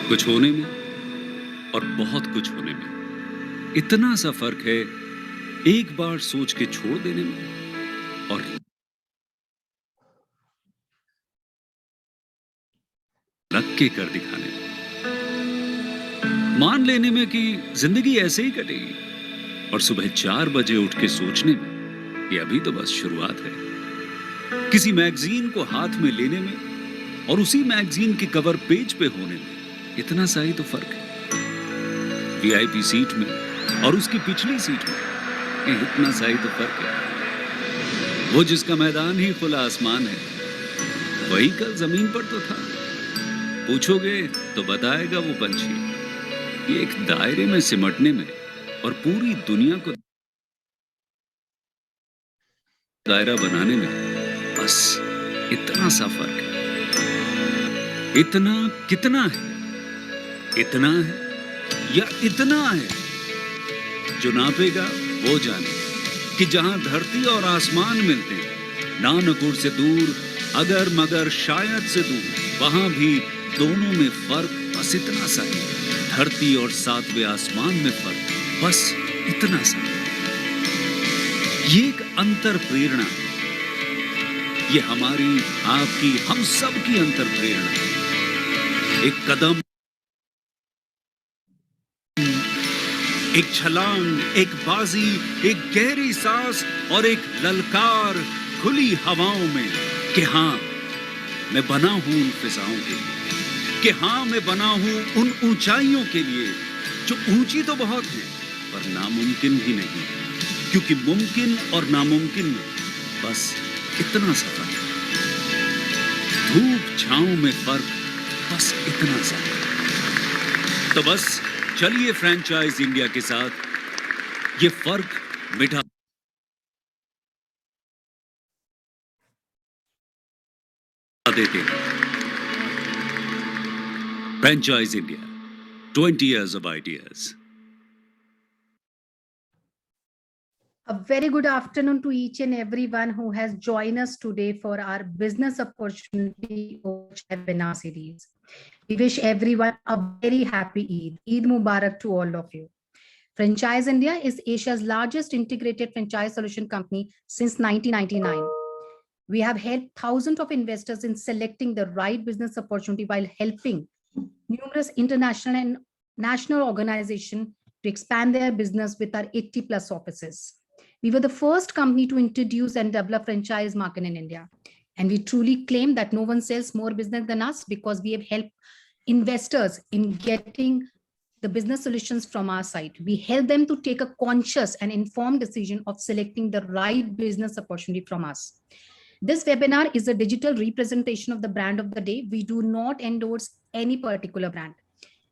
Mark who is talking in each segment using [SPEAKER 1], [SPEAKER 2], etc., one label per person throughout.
[SPEAKER 1] कुछ होने में और बहुत कुछ होने में इतना सा फर्क है, एक बार सोच के छोड़ देने में और रख के कर दिखाने में। मान लेने में कि जिंदगी ऐसे ही कटेगी और सुबह 4 बजे उठ के सोचने में कि अभी तो बस शुरुआत है। किसी मैगजीन को हाथ में लेने में और उसी मैगजीन के कवर पेज पे होने में इतना सा ही तो फर्क है। वीआईपी सीट में और उसकी पिछली सीट में इतना सा ही तो फर्क है। वो जिसका मैदान ही खुला आसमान है, वही कल जमीन पर तो था। पूछोगे तो बताएगा वो पंछी कि एक दायरे में सिमटने में और पूरी दुनिया को दायरा बनाने में बस इतना सा फर्क है। इतना कितना है? इतना है या इतना है? जो नापेगा वो जाने कि जहां धरती और आसमान मिलते हैं, नानपुर से दूर, अगर मगर शायद से दूर, वहां भी दोनों में फर्क बस इतना सा है। धरती और सातवें आसमान में फर्क बस इतना सा है। ये एक अंतर प्रेरणा है। ये हमारी, आपकी, हम सब की अंतर प्रेरणा है। एक कदम, एक छलांग, एक बाजी, एक गहरी सांस और एक ललकार खुली हवाओं में कि हाँ, मैं बना हूं उन फिजाओं के लिए, कि हाँ, मैं बना हूं उन ऊंचाइयों के लिए जो ऊंची तो बहुत है पर नामुमकिन भी नहीं, क्योंकि मुमकिन और नामुमकिन में बस इतना सा फर्क है। धूप छांव में फर्क बस इतना सा। तो बस चलिए फ्रेंचाइज इंडिया के साथ ये फर्क मिटा देते हैं। Franchise India, 20 years of ideas.
[SPEAKER 2] A very good afternoon to each and everyone who has joined us today for our business opportunity webinar series. We wish everyone a very happy Eid. Eid Mubarak to all of you. Franchise India is Asia's largest integrated franchise solution company since 1999. We have helped thousands of investors in selecting the right business opportunity while helping numerous international and national organizations to expand their business with our 80 plus offices. We were the first company to introduce and develop franchise market in India. And we truly claim that no one sells more business than us because we have helped investors in getting the business solutions from our side. We help them to take a conscious and informed decision of selecting the right business opportunity from us. This webinar is a digital representation of the brand of the day. We do not endorse any particular brand.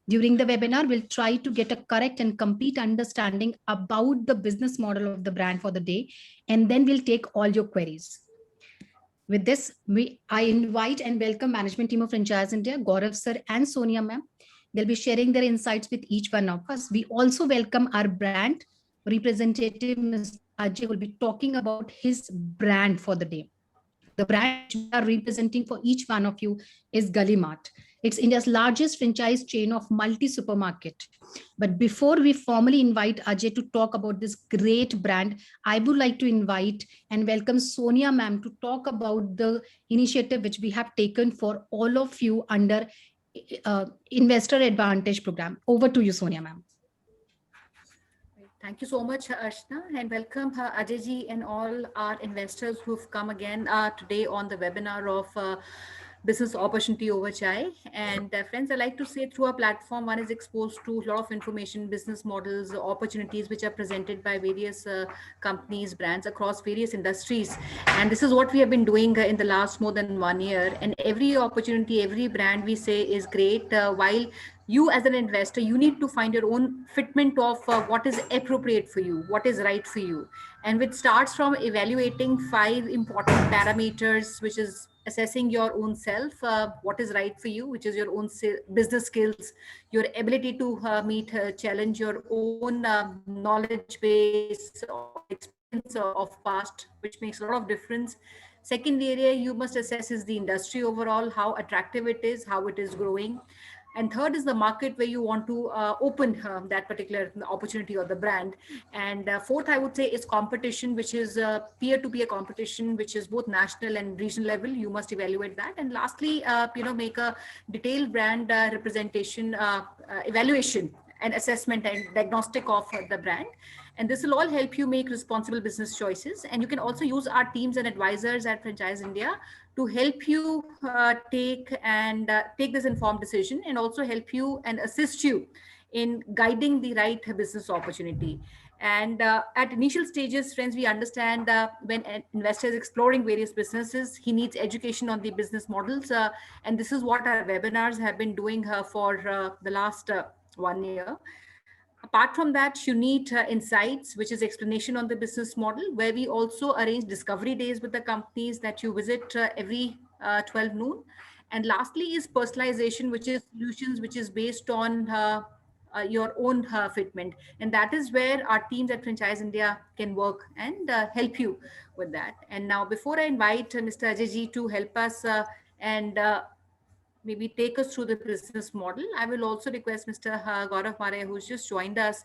[SPEAKER 2] During the webinar, we'll try to get a correct and complete understanding about the business model of the brand for the day, and then we'll take all your queries. With this, I invite and welcome management team of Franchise India, Gaurav sir and Sonia ma'am. They'll be sharing their insights with each one of us. We also welcome our brand representative, Mr. Ajay, who will be talking about his brand for the day. The brand we are representing for each one of you is Gully Mart. It's India's largest franchise chain of multi-supermarket. But before we formally invite Ajay to talk about this great brand, I would like to invite and welcome Sonia ma'am to talk about the initiative which we have taken for all of you under Investor Advantage Program. Over to you, Sonia ma'am.
[SPEAKER 3] Thank you so much, Archana, and welcome Ajay ji and all our investors who've come again today on the webinar of Business Opportunity Over Chai. And friends, I like to say through our platform, one is exposed to a lot of information, business models, opportunities which are presented by various companies, brands across various industries. And this is what we have been doing in the last more than 1 year. And every opportunity, every brand we say is great, while you as an investor, you need to find your own fitment of what is appropriate for you, what is right for you. And which starts from evaluating 5 important parameters, which is assessing your own self, what is right for you, which is your own business skills, your ability to meet challenge, your own knowledge base or experience of past, which makes a lot of difference. Second area you must assess is the industry overall, how attractive it is, how it is growing. And third is the market where you want to open that particular opportunity or the brand. And fourth, I would say, is competition, which is peer-to-peer competition, which is both national and regional level. You must evaluate that. And lastly, make a detailed brand representation evaluation and assessment and diagnostic of the brand. And this will all help you make responsible business choices. And you can also use our teams and advisors at Franchise India to help you take this informed decision, and also help you and assist you in guiding the right business opportunity. And at initial stages, friends, we understand when an investor is exploring various businesses, he needs education on the business models. And this is what our webinars have been doing for the last 1 year. Apart from that, you need insights, which is explanation on the business model, where we also arrange discovery days with the companies that you visit every 12 noon. And lastly is personalization, which is solutions, which is based on your own fitment. And that is where our teams at Franchise India can work and help you with that. And now, before I invite Mr. Ajay to help us and maybe take us through the business model, I will also request Mr. Gaurav Mare, who's just joined us,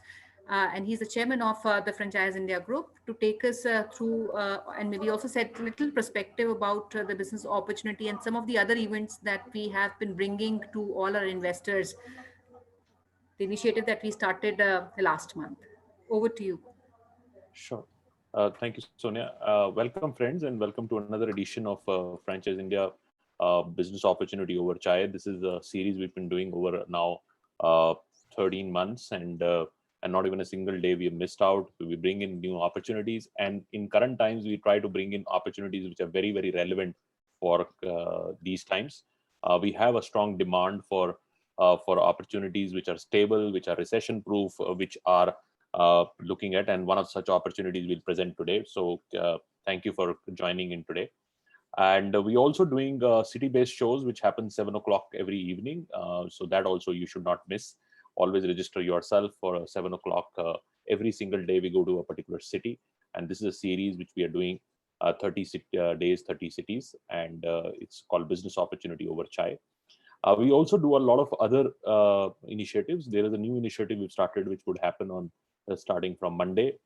[SPEAKER 3] and he's the chairman of the Franchise India Group, to take us through and maybe also set a little perspective about the business opportunity and some of the other events that we have been bringing to all our investors, the initiative that we started last month. Over to you.
[SPEAKER 4] Sure. Thank you, Sonia. Welcome, friends, and welcome to another edition of Franchise India Business Opportunity Over Chai. This is a series we've been doing over now 13 months, and not even a single day we have missed out. We bring in new opportunities, and in current times, we try to bring in opportunities which are very, very relevant for these times. We have a strong demand for opportunities which are stable, which are recession-proof, which are looking at, and one of such opportunities we'll present today. So thank you for joining in today. And we also doing city-based shows which happen 7 o'clock every evening. So that also you should not miss. Always register yourself for 7 o'clock every single day. We go to a particular city, and this is a series which we are doing 30 days, 30 cities, and it's called Business Opportunity Over Chai. We also do a lot of other initiatives. There is a new initiative we've started which would happen on starting from Monday.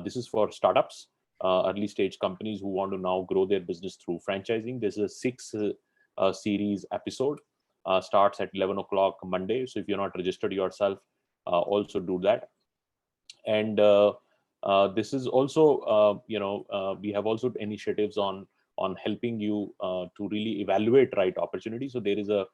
[SPEAKER 4] This is for startups, early stage companies who want to now grow their business through franchising. This is a 6 series episode, starts at 11 o'clock Monday. So if you're not registered yourself, also do that. And this is also, we have also initiatives on helping you to really evaluate right opportunity. So there is a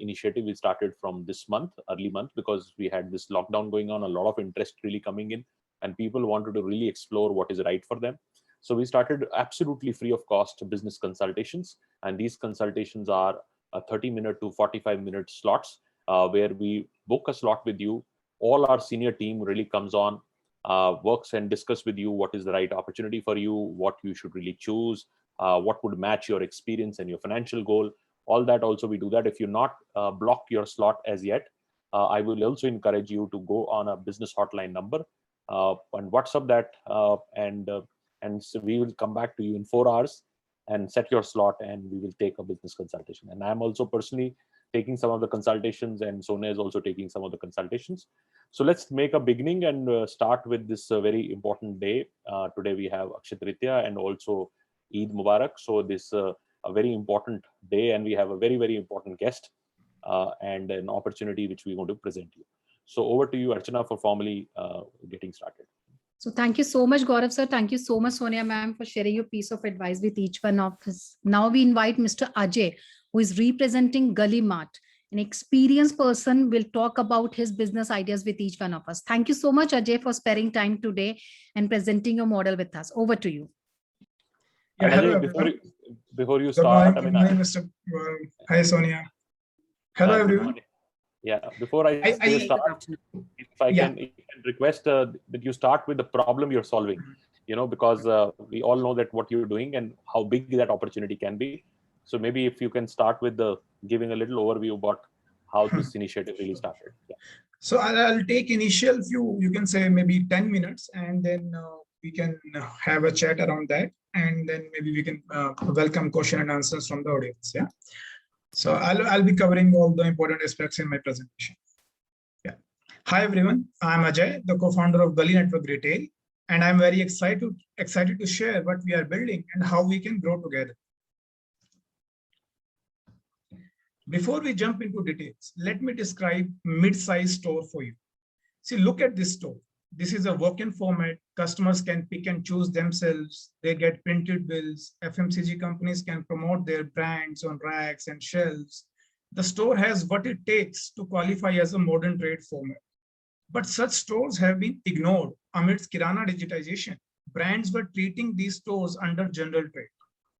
[SPEAKER 4] initiative we started from this month, early month, because we had this lockdown going on, a lot of interest really coming in, and people wanted to really explore what is right for them. So we started absolutely free of cost business consultations, and these consultations are 30-minute to 45-minute slots where we book a slot with you. All our senior team really comes on, works and discuss with you what is the right opportunity for you, what you should really choose, what would match your experience and your financial goal. All that also we do that. If you're not blocked your slot as yet, I will also encourage you to go on a business hotline number and WhatsApp that, and so we will come back to you in 4 hours and set your slot, and we will take a business consultation. And I'm also personally taking some of the consultations, and Sonia is also taking some of the consultations. So let's make a beginning and start with this very important day. Today we have Akshaya Tritiya and also Eid Mubarak. So this a very important day, and we have a very, very important guest and an opportunity which we want to present you. So over to you, Archana, for formally getting started.
[SPEAKER 2] So thank you so much, Gaurav sir. Thank you so much, Sonia ma'am, for sharing your piece of advice with each one of us. Now we invite Mr. Ajay, who is representing Gully Mart. An experienced person will talk about his business ideas with each one of us. Thank you so much, Ajay, for sparing time today and presenting your model with us. Over to you.
[SPEAKER 5] Yeah, hello,
[SPEAKER 4] before you start,
[SPEAKER 5] good morning, Mr. Hi, Sonia. Hello, everyone.
[SPEAKER 4] Yeah, before I start, if I can request that you start with the problem you're solving, because we all know that what you're doing and how big that opportunity can be. So maybe if you can start with giving a little overview about how this initiative really started. Yeah.
[SPEAKER 5] So I'll take initial few, you can say maybe 10 minutes, and then we can have a chat around that, and then maybe we can welcome question and answers from the audience. Yeah. So I'll be covering all the important aspects in my presentation. Yeah. Hi everyone, I'm Ajay, the co-founder of Gully Network Retail, and I'm very excited to share what we are building and how we can grow together. Before we jump into details, let me describe mid-size store for you. See, look at this store. This is a walk-in format. Customers can pick and choose themselves. They get printed bills. FMCG companies can promote their brands on racks and shelves. The store has what it takes to qualify as a modern trade format. But such stores have been ignored amidst Kirana digitization. Brands were treating these stores under general trade.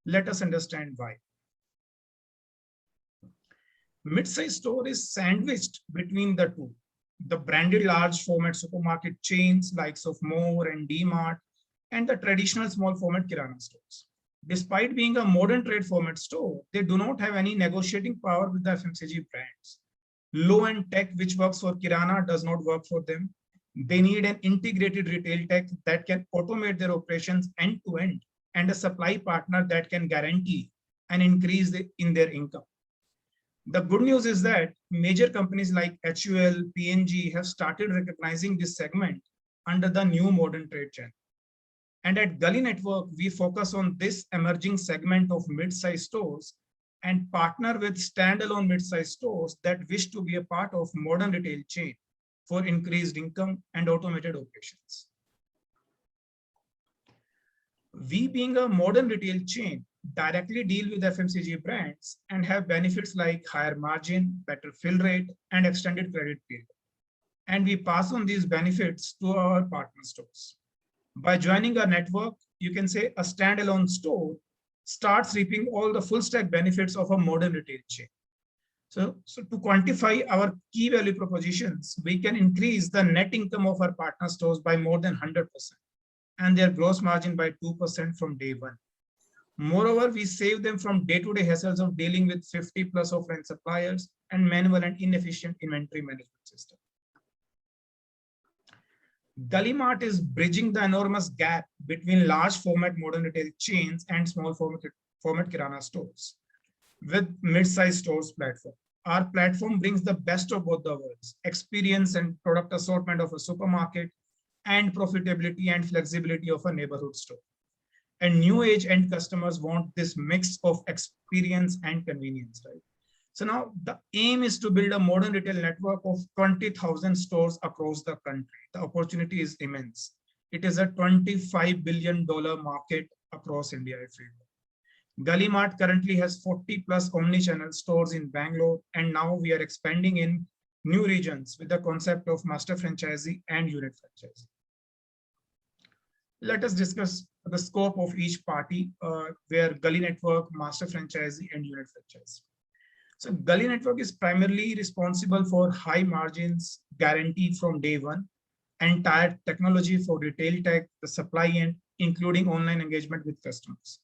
[SPEAKER 5] Let us understand why. Mid-size store is sandwiched between the two. The branded large format supermarket chains likes of More and D-Mart and the traditional small format Kirana stores. Despite being a modern trade format store, they do not have any negotiating power with the FMCG brands. Low-end tech which works for Kirana does not work for them. They need an integrated retail tech that can automate their operations end to end and a supply partner that can guarantee an increase in their income. The good news is that major companies like HUL, P&G have started recognizing this segment under the new modern trade channel. And at Gully Network, we focus on this emerging segment of mid-size stores and partner with standalone mid-size stores that wish to be a part of modern retail chain for increased income and automated operations. We, being a modern retail chain, directly deal with FMCG brands and have benefits like higher margin, better fill rate, and extended credit period. And we pass on these benefits to our partner stores. By joining our network, you can say a standalone store starts reaping all the full stack benefits of a modern retail chain. So to quantify our key value propositions, we can increase the net income of our partner stores by more than 100% and their gross margin by 2% from day one. Moreover, we save them from day-to-day hassles of dealing with 50 plus offline suppliers and manual and inefficient inventory management system. Gully Mart is bridging the enormous gap between large format modern retail chains and small format Kirana stores with mid-size stores platform. Our platform brings the best of both the worlds, experience and product assortment of a supermarket and profitability and flexibility of a neighborhood store. And new age end customers want this mix of experience and convenience, right? So now the aim is to build a modern retail network of 20,000 stores across the country. The opportunity is immense. It is a $25 billion market across India, if you will. Gully Mart currently has 40 plus omni-channel stores in Bangalore, and now we are expanding in new regions with the concept of master franchisee and unit franchisee. Let us discuss the scope of each party, where Gully Network, master franchisee, and unit franchisee. So Gully Network is primarily responsible for high margins guaranteed from day one, entire technology for retail tech, the supply end, including online engagement with customers.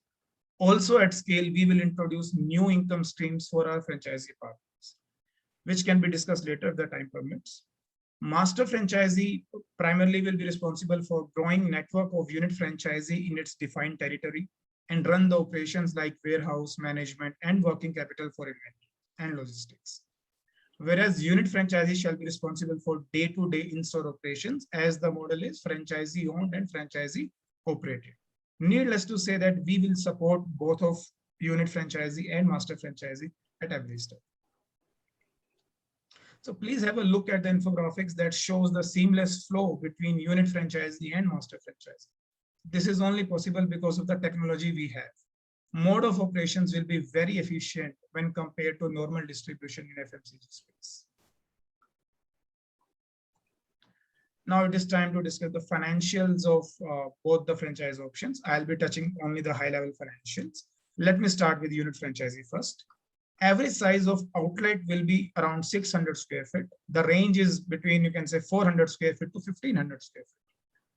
[SPEAKER 5] Also at scale, we will introduce new income streams for our franchisee partners, which can be discussed later if the time permits. Master franchisee primarily will be responsible for growing network of unit franchisee in its defined territory and run the operations like warehouse management and working capital for inventory and logistics. Whereas unit franchisee shall be responsible for day-to-day in-store operations, as the model is franchisee owned and franchisee operated. Needless to say that we will support both of unit franchisee and master franchisee at every step. So please have a look at the infographics that shows the seamless flow between unit franchisee and master franchisee. This is only possible because of the technology we have. Mode of operations will be very efficient when compared to normal distribution in FMCG space. Now it is time to discuss the financials of both the franchise options. I'll be touching only the high level financials. Let me start with unit franchisee first. Average size of outlet will be around 600 square feet. The range is between, you can say 400 square feet to 1500 square feet.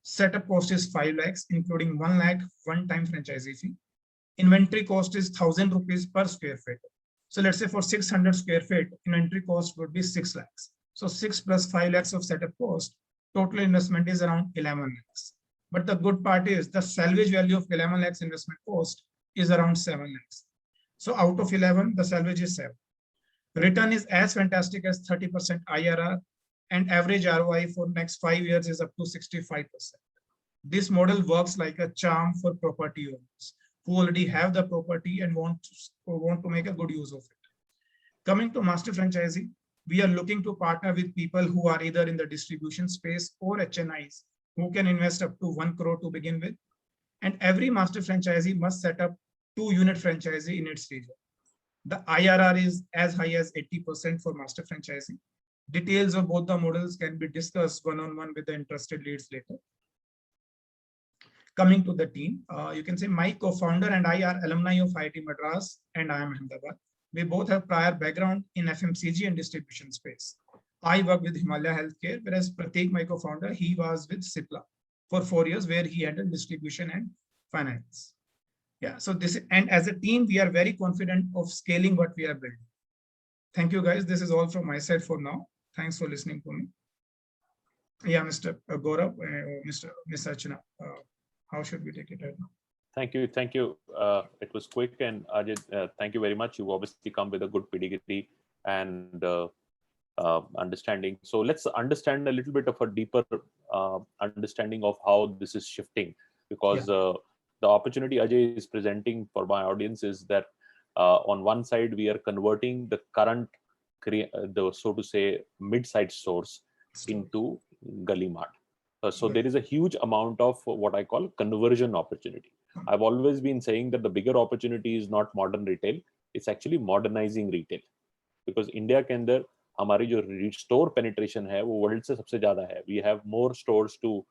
[SPEAKER 5] Setup cost is 5 lakhs, including 1 lakh one-time franchisee fee. Inventory cost is 1000 rupees per square feet. So let's say for 600 square feet, inventory cost would be 6 lakhs. So 6 plus 5 lakhs of setup cost, total investment is around 11 lakhs. But the good part is the salvage value of 11 lakhs investment cost is around 7 lakhs. So out of 11, the salvage is 7. Return is as fantastic as 30% IRR, and average ROI for next 5 years is up to 65%. This model works like a charm for property owners who already have the property and want to make a good use of it. Coming to master franchisee, we are looking to partner with people who are either in the distribution space or HNIs who can invest up to 1 crore to begin with. And every master franchisee must set up 2-unit franchisee in its region. The IRR is as high as 80% for master franchising. Details of both the models can be discussed one-on-one with the interested leads later. Coming to the team, you can say my co-founder and I are alumni of IIT Madras and IIM Ahmedabad. We both have prior background in FMCG and distribution space. I work with Himalaya Healthcare, whereas Prateek, my co-founder, he was with Cipla for 4 years, where he handled distribution and finance. Yeah, so this, and as a team, we are very confident of scaling what we are building. Thank you, guys. This is all from my side for now. Thanks for listening to me. Yeah, Mr. Gaurav, Ms. Archana, how should we take it right now?
[SPEAKER 4] Thank you. Thank you. It was quick, and Ajay, thank you very much. You obviously come with a good pedigree and understanding. So let's understand a little bit of a deeper understanding of how this is shifting, because the opportunity Ajay is presenting for my audience is that on one side, we are converting the current, so to say, mid-sized stores into Gully Mart. So there is a huge amount of what I call conversion opportunity. I've always been saying that the bigger opportunity is not modern retail, it's actually modernizing retail. Because India के अंदर हमारी जो store penetration है वो world से सबसे ज़्यादा है. We have more stores to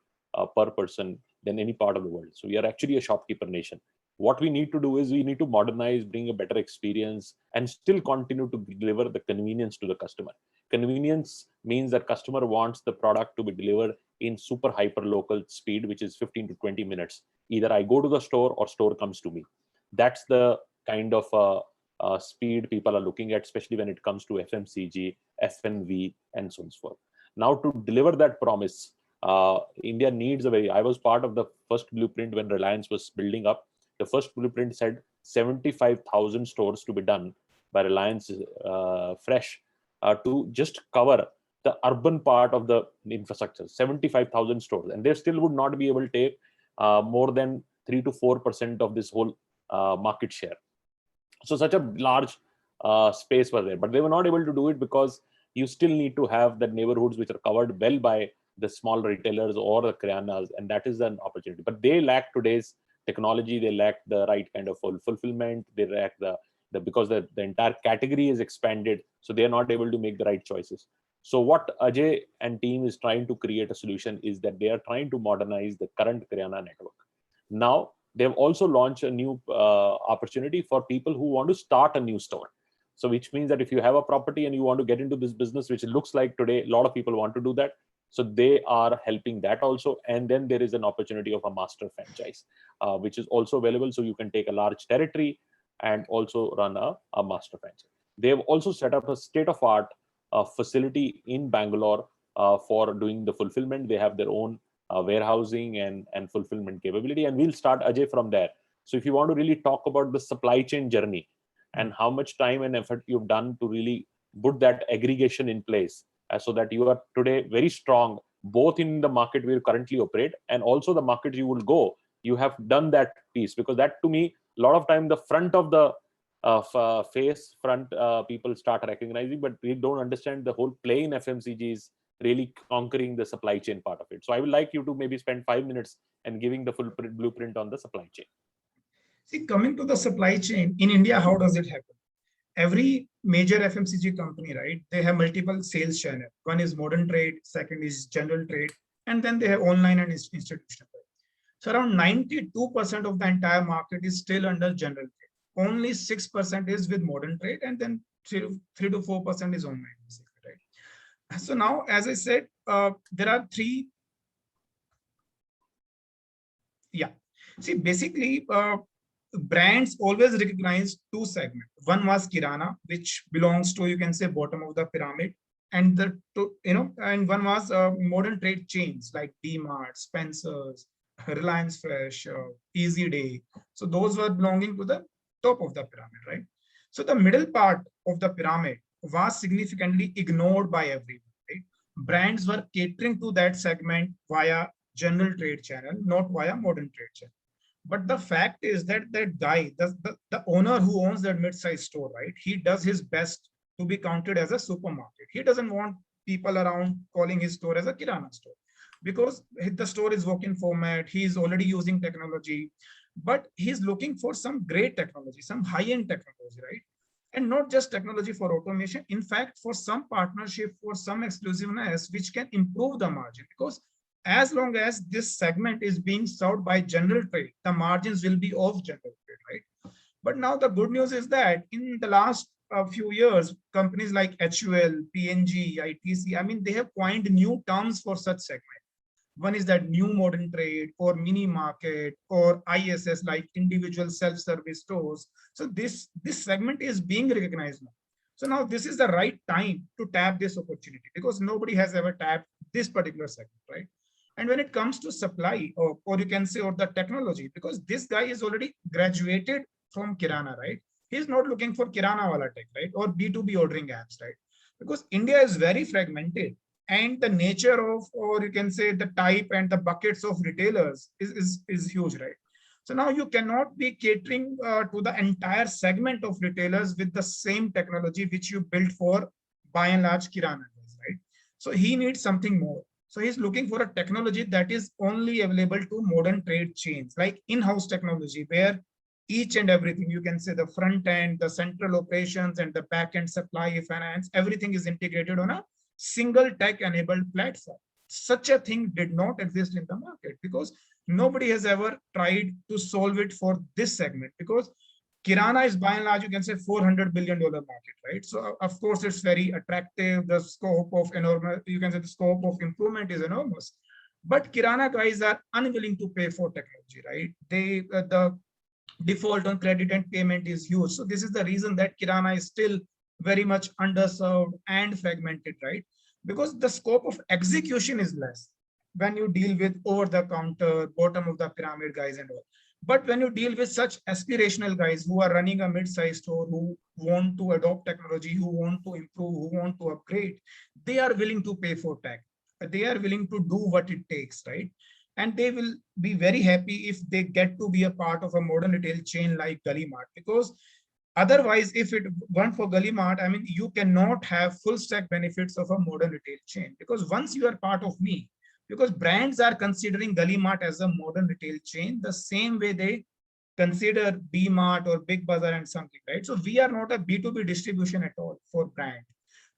[SPEAKER 4] per person than any part of the world. So we are actually a shopkeeper nation. What we need to do is we need to modernize, bring a better experience, and still continue to deliver the convenience to the customer. Convenience means that customer wants the product to be delivered in super hyper local speed, which is 15 to 20 minutes. Either I go to the store or store comes to me. That's the kind of speed people are looking at, especially when it comes to FMCG, FNV, and so on and so forth. Now, to deliver that promise, India needs I was part of the first blueprint when Reliance was building up. The first blueprint said 75,000 stores to be done by Reliance Fresh to just cover the urban part of the infrastructure, 75,000 stores. And they still would not be able to take more than 3 to 4% of this whole market share. So such a large space was there, but they were not able to do it because you still need to have the neighborhoods which are covered well by the small retailers or the kiryanas, and that is an opportunity. But they lack today's technology, they lack the right kind of fulfillment, they lack because the entire category is expanded, so they are not able to make the right choices. So what Ajay and team is trying to create a solution is that they are trying to modernize the current Kiryana network. Now, they've also launched a new opportunity for people who want to start a new store. So which means that if you have a property and you want to get into this business, which it looks like today, a lot of people want to do that. So they are helping that also. And then there is an opportunity of a master franchise, which is also available. So you can take a large territory and also run a master franchise. They have also set up a state-of-art facility in Bangalore for doing the fulfillment. They have their own warehousing and fulfillment capability. And we'll start, Ajay, from there. So if you want to really talk about the supply chain journey and how much time and effort you've done to really put that aggregation in place, so that you are today very strong, both in the market we currently operate and also the market you will go, you have done that piece. Because that, to me, a lot of time the front of the people start recognizing, but we don't understand the whole play in FMCG is really conquering the supply chain part of it. So I would like you to maybe spend 5 minutes and giving the full blueprint on the supply chain.
[SPEAKER 5] See, coming to the supply chain in India, how does it happen? Every major FMCG company, right? They have multiple sales channels. One is modern trade, second is general trade, and then they have online and institutional trade. So around 92% of the entire market is still under general trade. Only 6% is with modern trade, and then 3 to 4% is online, right? So now, as I said, there are three. Yeah. See, basically, brands always recognize two segments. One was Kirana, which belongs to, you can say, bottom of the pyramid, and and one was modern trade chains like DMart, Spencer's, Reliance Fresh, Easy Day. So those were belonging to the top of the pyramid, right? So the middle part of the pyramid was significantly ignored by everyone, right? Brands were catering to that segment via general trade channel, not via modern trade channel. But the fact is that that guy, the owner who owns that mid-sized store, right? He does his best to be counted as a supermarket. He doesn't want people around calling his store as a kirana store because the store is working format. He is already using technology, but he's looking for some great technology, some high-end technology, right? And not just technology for automation. In fact, for some partnership, for some exclusiveness, which can improve the margin, because as long as this segment is being served by general trade, the margins will be of general trade, right? But now the good news is that in the last few years, companies like HUL, PNG, ITC, I mean, they have coined new terms for such segment. One is that new modern trade or mini market or ISS, like individual self-service stores. So this segment is being recognized now. So now this is the right time to tap this opportunity because nobody has ever tapped this particular segment, right? And when it comes to supply or you can say, or the technology, because this guy is already graduated from Kirana, right? He's not looking for Kirana wala tech, right? Or B2B ordering apps, right? Because India is very fragmented and the nature of, or you can say the type and the buckets of retailers is huge, right? So now you cannot be catering to the entire segment of retailers with the same technology which you built for by and large Kirana, right? So he needs something more. So he's looking for a technology that is only available to modern trade chains, like in-house technology, where each and everything, you can say the front end, the central operations and the back end supply, finance, everything is integrated on a single tech-enabled platform. Such a thing did not exist in the market because nobody has ever tried to solve it for this segment because Kirana is by and large, you can say $400 billion market, right? So of course it's very attractive. The scope of enormous, you can say the scope of improvement is enormous, but Kirana guys are unwilling to pay for technology, right? They, the default on credit and payment is huge. So this is the reason that Kirana is still very much underserved and fragmented, right? Because the scope of execution is less when you deal with over the counter, bottom of the pyramid guys and all. But when you deal with such aspirational guys who are running a mid-sized store, who want to adopt technology, who want to improve, who want to upgrade, they are willing to pay for tech. They are willing to do what it takes, right? And they will be very happy if they get to be a part of a modern retail chain like Gully Mart, because otherwise, if it weren't for Gully Mart, I mean, you cannot have full stack benefits of a modern retail chain, because once you are part of me, because brands are considering Gully Mart as a modern retail chain, the same way they consider B-Mart or Big Bazaar and something, right? So we are not a B2B distribution at all for brand.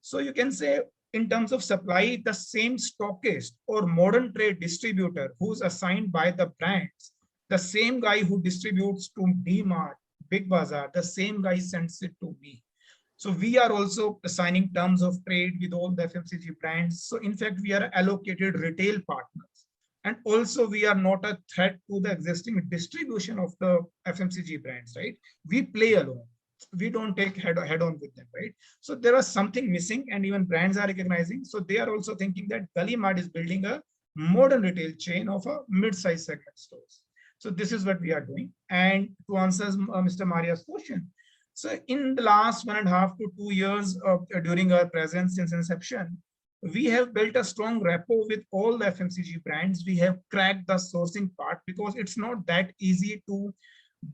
[SPEAKER 5] So you can say in terms of supply, the same stockist or modern trade distributor who's assigned by the brands, the same guy who distributes to D-Mart, Big Bazaar, the same guy sends it to me. So we are also assigning terms of trade with all the FMCG brands. So in fact, we are allocated retail partners. And also we are not a threat to the existing distribution of the FMCG brands, right? We play alone. We don't take head on with them, right? So there was something missing and even brands are recognizing. So they are also thinking that Gully Mart is building a modern retail chain of a mid-size segment stores. So this is what we are doing. And to answer Mr. Maria's question, so in the last 1.5 to 2 years during our presence since inception, we have built a strong rapport with all the FMCG brands. We have cracked the sourcing part because it's not that easy to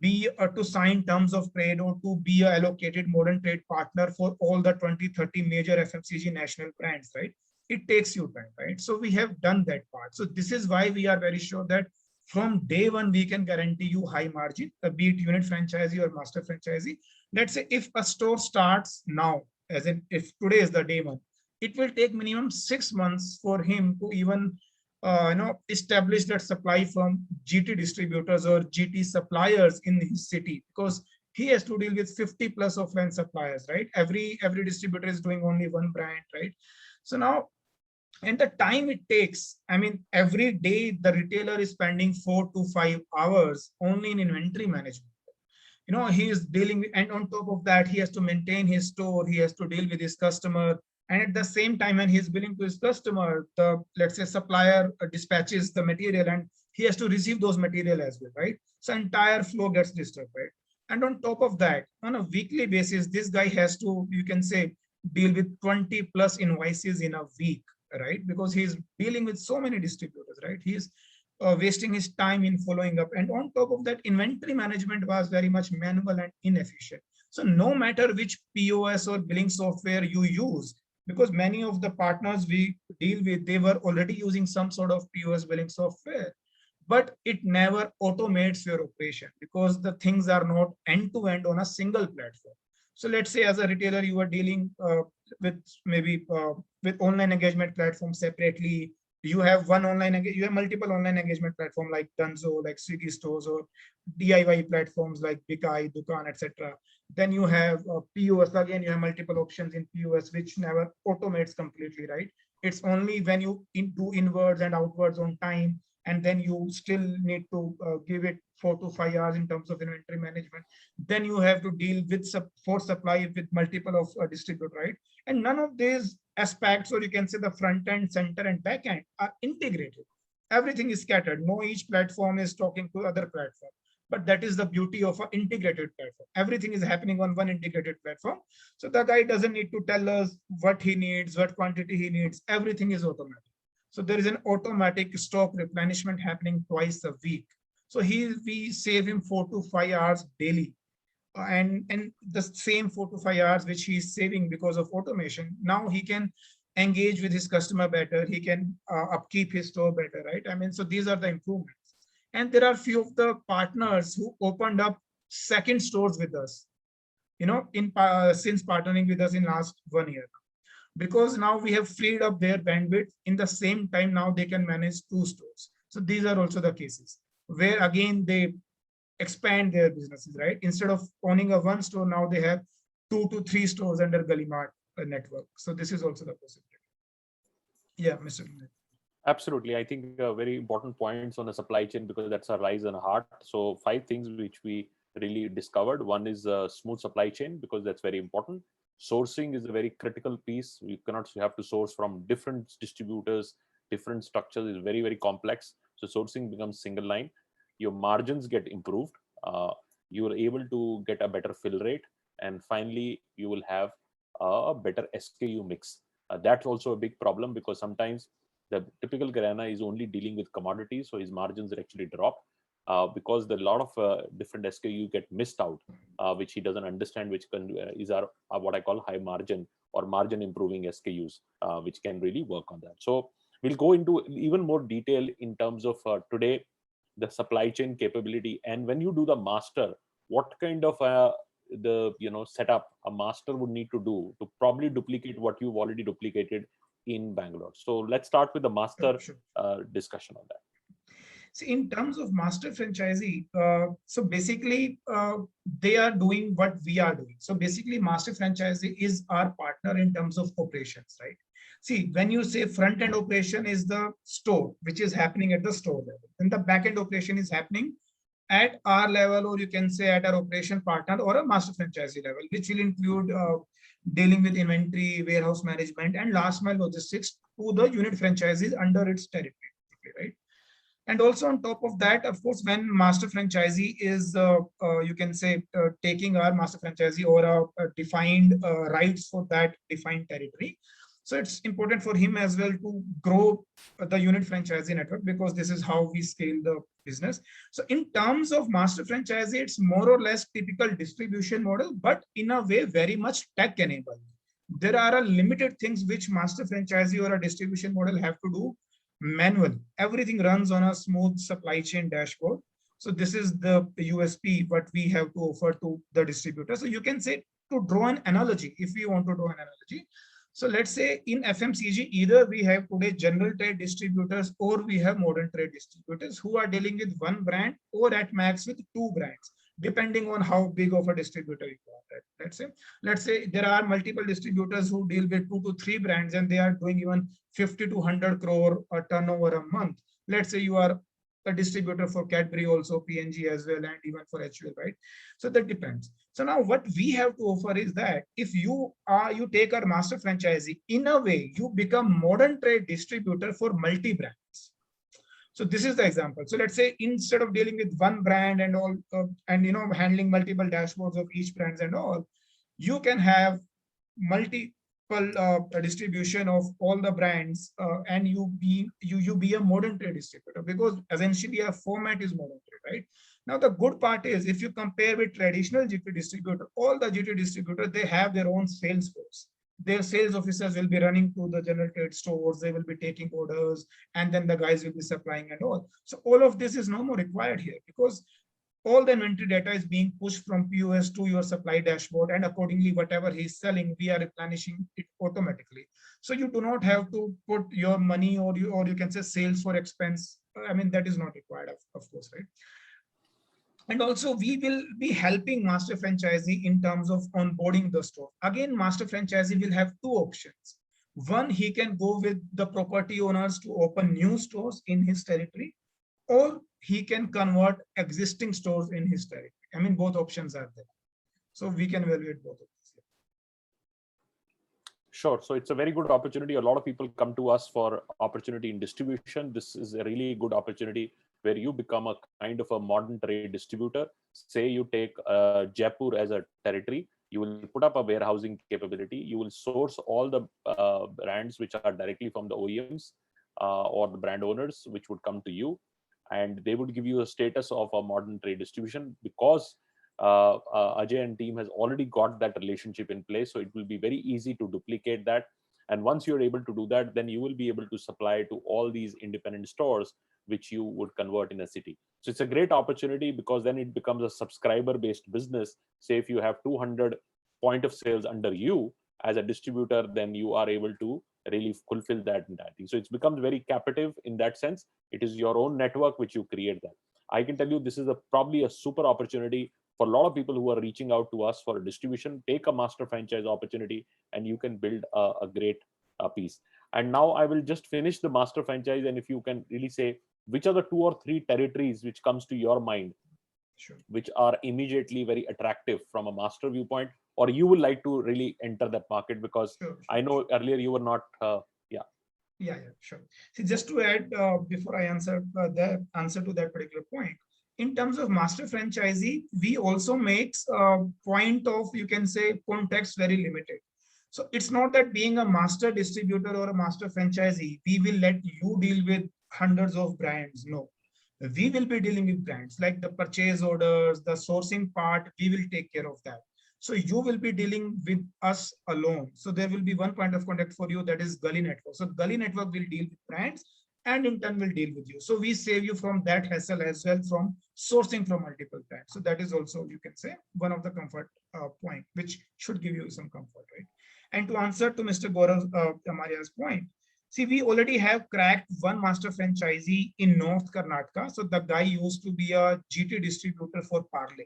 [SPEAKER 5] be to sign terms of trade or to be a allocated modern trade partner for all the 20-30 major FMCG national brands, right? It takes you time, right? So we have done that part. So this is why we are very sure that from day one, we can guarantee you high margin, be it unit franchisee or master franchisee. Let's say if a store starts now, as in if today is the day one, it will take minimum 6 months for him to even establish that supply from GT distributors or GT suppliers in his city, because he has to deal with 50 plus offline suppliers, right? Every distributor is doing only one brand, right? So now, and the time it takes, I mean, every day the retailer is spending 4 to 5 hours only in inventory management. You know, he is dealing with, and on top of that, he has to maintain his store, he has to deal with his customer. And at the same time, when he's billing to his customer, the, let's say, supplier dispatches the material and he has to receive those material as well, right? So entire flow gets disturbed, right? And on top of that, on a weekly basis, this guy has to, you can say, deal with 20 plus invoices in a week, right? Because he's dealing with so many distributors, right? He's wasting his time in following up. And on top of that, inventory management was very much manual and inefficient. So no matter which POS or billing software you use, because many of the partners we deal with, they were already using some sort of POS billing software, but it never automates your operation because the things are not end to end on a single platform. So let's say as a retailer, you are dealing with maybe with online engagement platform separately. You have you have multiple online engagement platform like Dunzo, like Swiggy stores, or DIY platforms like Bikai, Dukan, etc. Then you have POS. Again, you have multiple options in POS, which never automates completely, right? It's only when you do inwards and outwards on time, and then you still need to give it 4 to 5 hours in terms of inventory management. Then you have to deal with for supply with multiple of distributor, right? And none of these aspects, or you can say the front end, center, and back end, are integrated. Everything is scattered. No, each platform is talking to other platform. But that is the beauty of an integrated platform. Everything is happening on one integrated platform. So the guy doesn't need to tell us what he needs, what quantity he needs. Everything is automatic. So there is an automatic stock replenishment happening twice a week. So we save him 4 to 5 hours daily. And the same 4 to 5 hours which he's saving because of automation, now he can engage with his customer better. He can upkeep his store better, right? I mean, so these are the improvements. And there are few of the partners who opened up second stores with us, you know, since partnering with us in last 1 year. Because now we have freed up their bandwidth. In the same time, now they can manage 2 stores. So these are also the cases where again they expand their businesses, right? Instead of owning a 1 store, now they have 2 to 3 stores under Galimart network. So this is also the possibility. Yeah, Mr.
[SPEAKER 4] Absolutely. I think very important points on the supply chain, because that's our rise and heart. So 5 things which we really discovered. One is smooth supply chain, because that's very important. Sourcing is a very critical piece. You have to source from different distributors, different structures is very, very complex. So sourcing becomes single line. Your margins get improved. You are able to get a better fill rate. And finally, you will have a better SKU mix. That's also a big problem, because sometimes the typical kirana is only dealing with commodities, so his margins actually drop because there are a lot of different SKU get missed out, which he doesn't understand, which is our what I call high margin or margin improving SKUs, which can really work on that. So we'll go into even more detail in terms of today the supply chain capability, and when you do the master, what kind of setup a master would need to do to probably duplicate what you've already duplicated in Bangalore. So let's start with the master discussion on that.
[SPEAKER 5] So in terms of master franchisee, so basically they are doing what we are doing. So basically master franchisee is our partner in terms of operations, right? See, when you say front end operation is the store, which is happening at the store level, and the back end operation is happening at our level, or you can say at our operation partner or a master franchisee level, which will include dealing with inventory, warehouse management, and last mile logistics to the unit franchises under its territory, right? And also on top of that, of course, when master franchisee is, you can say, taking our master franchisee or a defined rights for that defined territory. So it's important for him as well to grow the unit franchisee network, because this is how we scale the business. So in terms of master franchisee, it's more or less typical distribution model, but in a way very much tech enabled. There are a limited things which master franchisee or a distribution model have to do manually. Everything runs on a smooth supply chain dashboard. So this is the USP what we have to offer to the distributor. So you can say, to draw an analogy, if we want to draw an analogy. So let's say in FMCG, either we have today general trade distributors or we have modern trade distributors who are dealing with 1 brand or at max with 2 brands, depending on how big of a distributor you are. Let's say there are multiple distributors who deal with 2 to 3 brands, and they are doing even 50 to 100 crore turnover a month. Let's say you are a distributor for Cadbury, also P&G as well, and even for HUL, right? So that depends. So now what we have to offer is that if you take our master franchisee, in a way you become modern trade distributor for multi brands. So this is the example. So let's say instead of dealing with 1 brand and all, handling multiple dashboards of each brands and all, you can have distribution of all the brands, and you be a modern trade distributor, because essentially a format is modern trade, right? Now the good part is, if you compare with traditional GT distributor, all the GT distributor, they have their own sales force. Their sales officers will be running to the general trade stores, they will be taking orders, and then the guys will be supplying and all. So all of this is no more required here, because all the inventory data is being pushed from POS to your supply dashboard, and accordingly, whatever he's selling, we are replenishing it automatically. So you do not have to put your money, or you can say sales for expense. I mean, that is not required, of course, right? And also we will be helping master franchisee in terms of onboarding the store. Again, master franchisee will have two options. One, he can go with the property owners to open new stores in his territory, or he can convert existing stores in his territory. I mean, both options are there. So we can evaluate both of these.
[SPEAKER 4] Sure. So it's a very good opportunity. A lot of people come to us for opportunity in distribution. This is a really good opportunity where you become a kind of a modern trade distributor. Say you take Jaipur as a territory, you will put up a warehousing capability. You will source all the brands which are directly from the OEMs or the brand owners, which would come to you, and they would give you a status of a modern trade distribution, because Ajay and team has already got that relationship in place. So it will be very easy to duplicate that. And once you're able to do that, then you will be able to supply to all these independent stores, which you would convert in a city. So it's a great opportunity, because then it becomes a subscriber-based business. Say if you have 200 point of sales under you as a distributor, then you are able to really fulfill that entirety. So it's becomes very captive in that sense. It is your own network which you create that. I can tell you this is probably a super opportunity for a lot of people who are reaching out to us for a distribution. Take a master franchise opportunity and you can build a great piece. And now I will just finish the master franchise, and if you can really say which are the 2 or 3 territories which comes to your mind,
[SPEAKER 5] Sure.
[SPEAKER 4] which are immediately very attractive from a master viewpoint, or you would like to really enter that market, because
[SPEAKER 5] Sure.
[SPEAKER 4] I know earlier you were not
[SPEAKER 5] Yeah, sure. See, just to add, before I answer the answer to that particular point, in terms of master franchisee, we also makes a point of, you can say, context very limited. So it's not that being a master distributor or a master franchisee, we will let you deal with hundreds of brands. No, we will be dealing with brands, like the purchase orders, the sourcing part, we will take care of that. So you will be dealing with us alone. So there will be one point of contact for you, that is Gully Network. So Gully Network will deal with brands and in turn will deal with you. So we save you from that hassle as well, from sourcing from multiple brands. So that is also, you can say, one of the comfort point, which should give you some comfort, right? And to answer to Mr. Gaurav Amaria's point, see, we already have cracked one master franchisee in North Karnataka. So the guy used to be a GT distributor for Parle,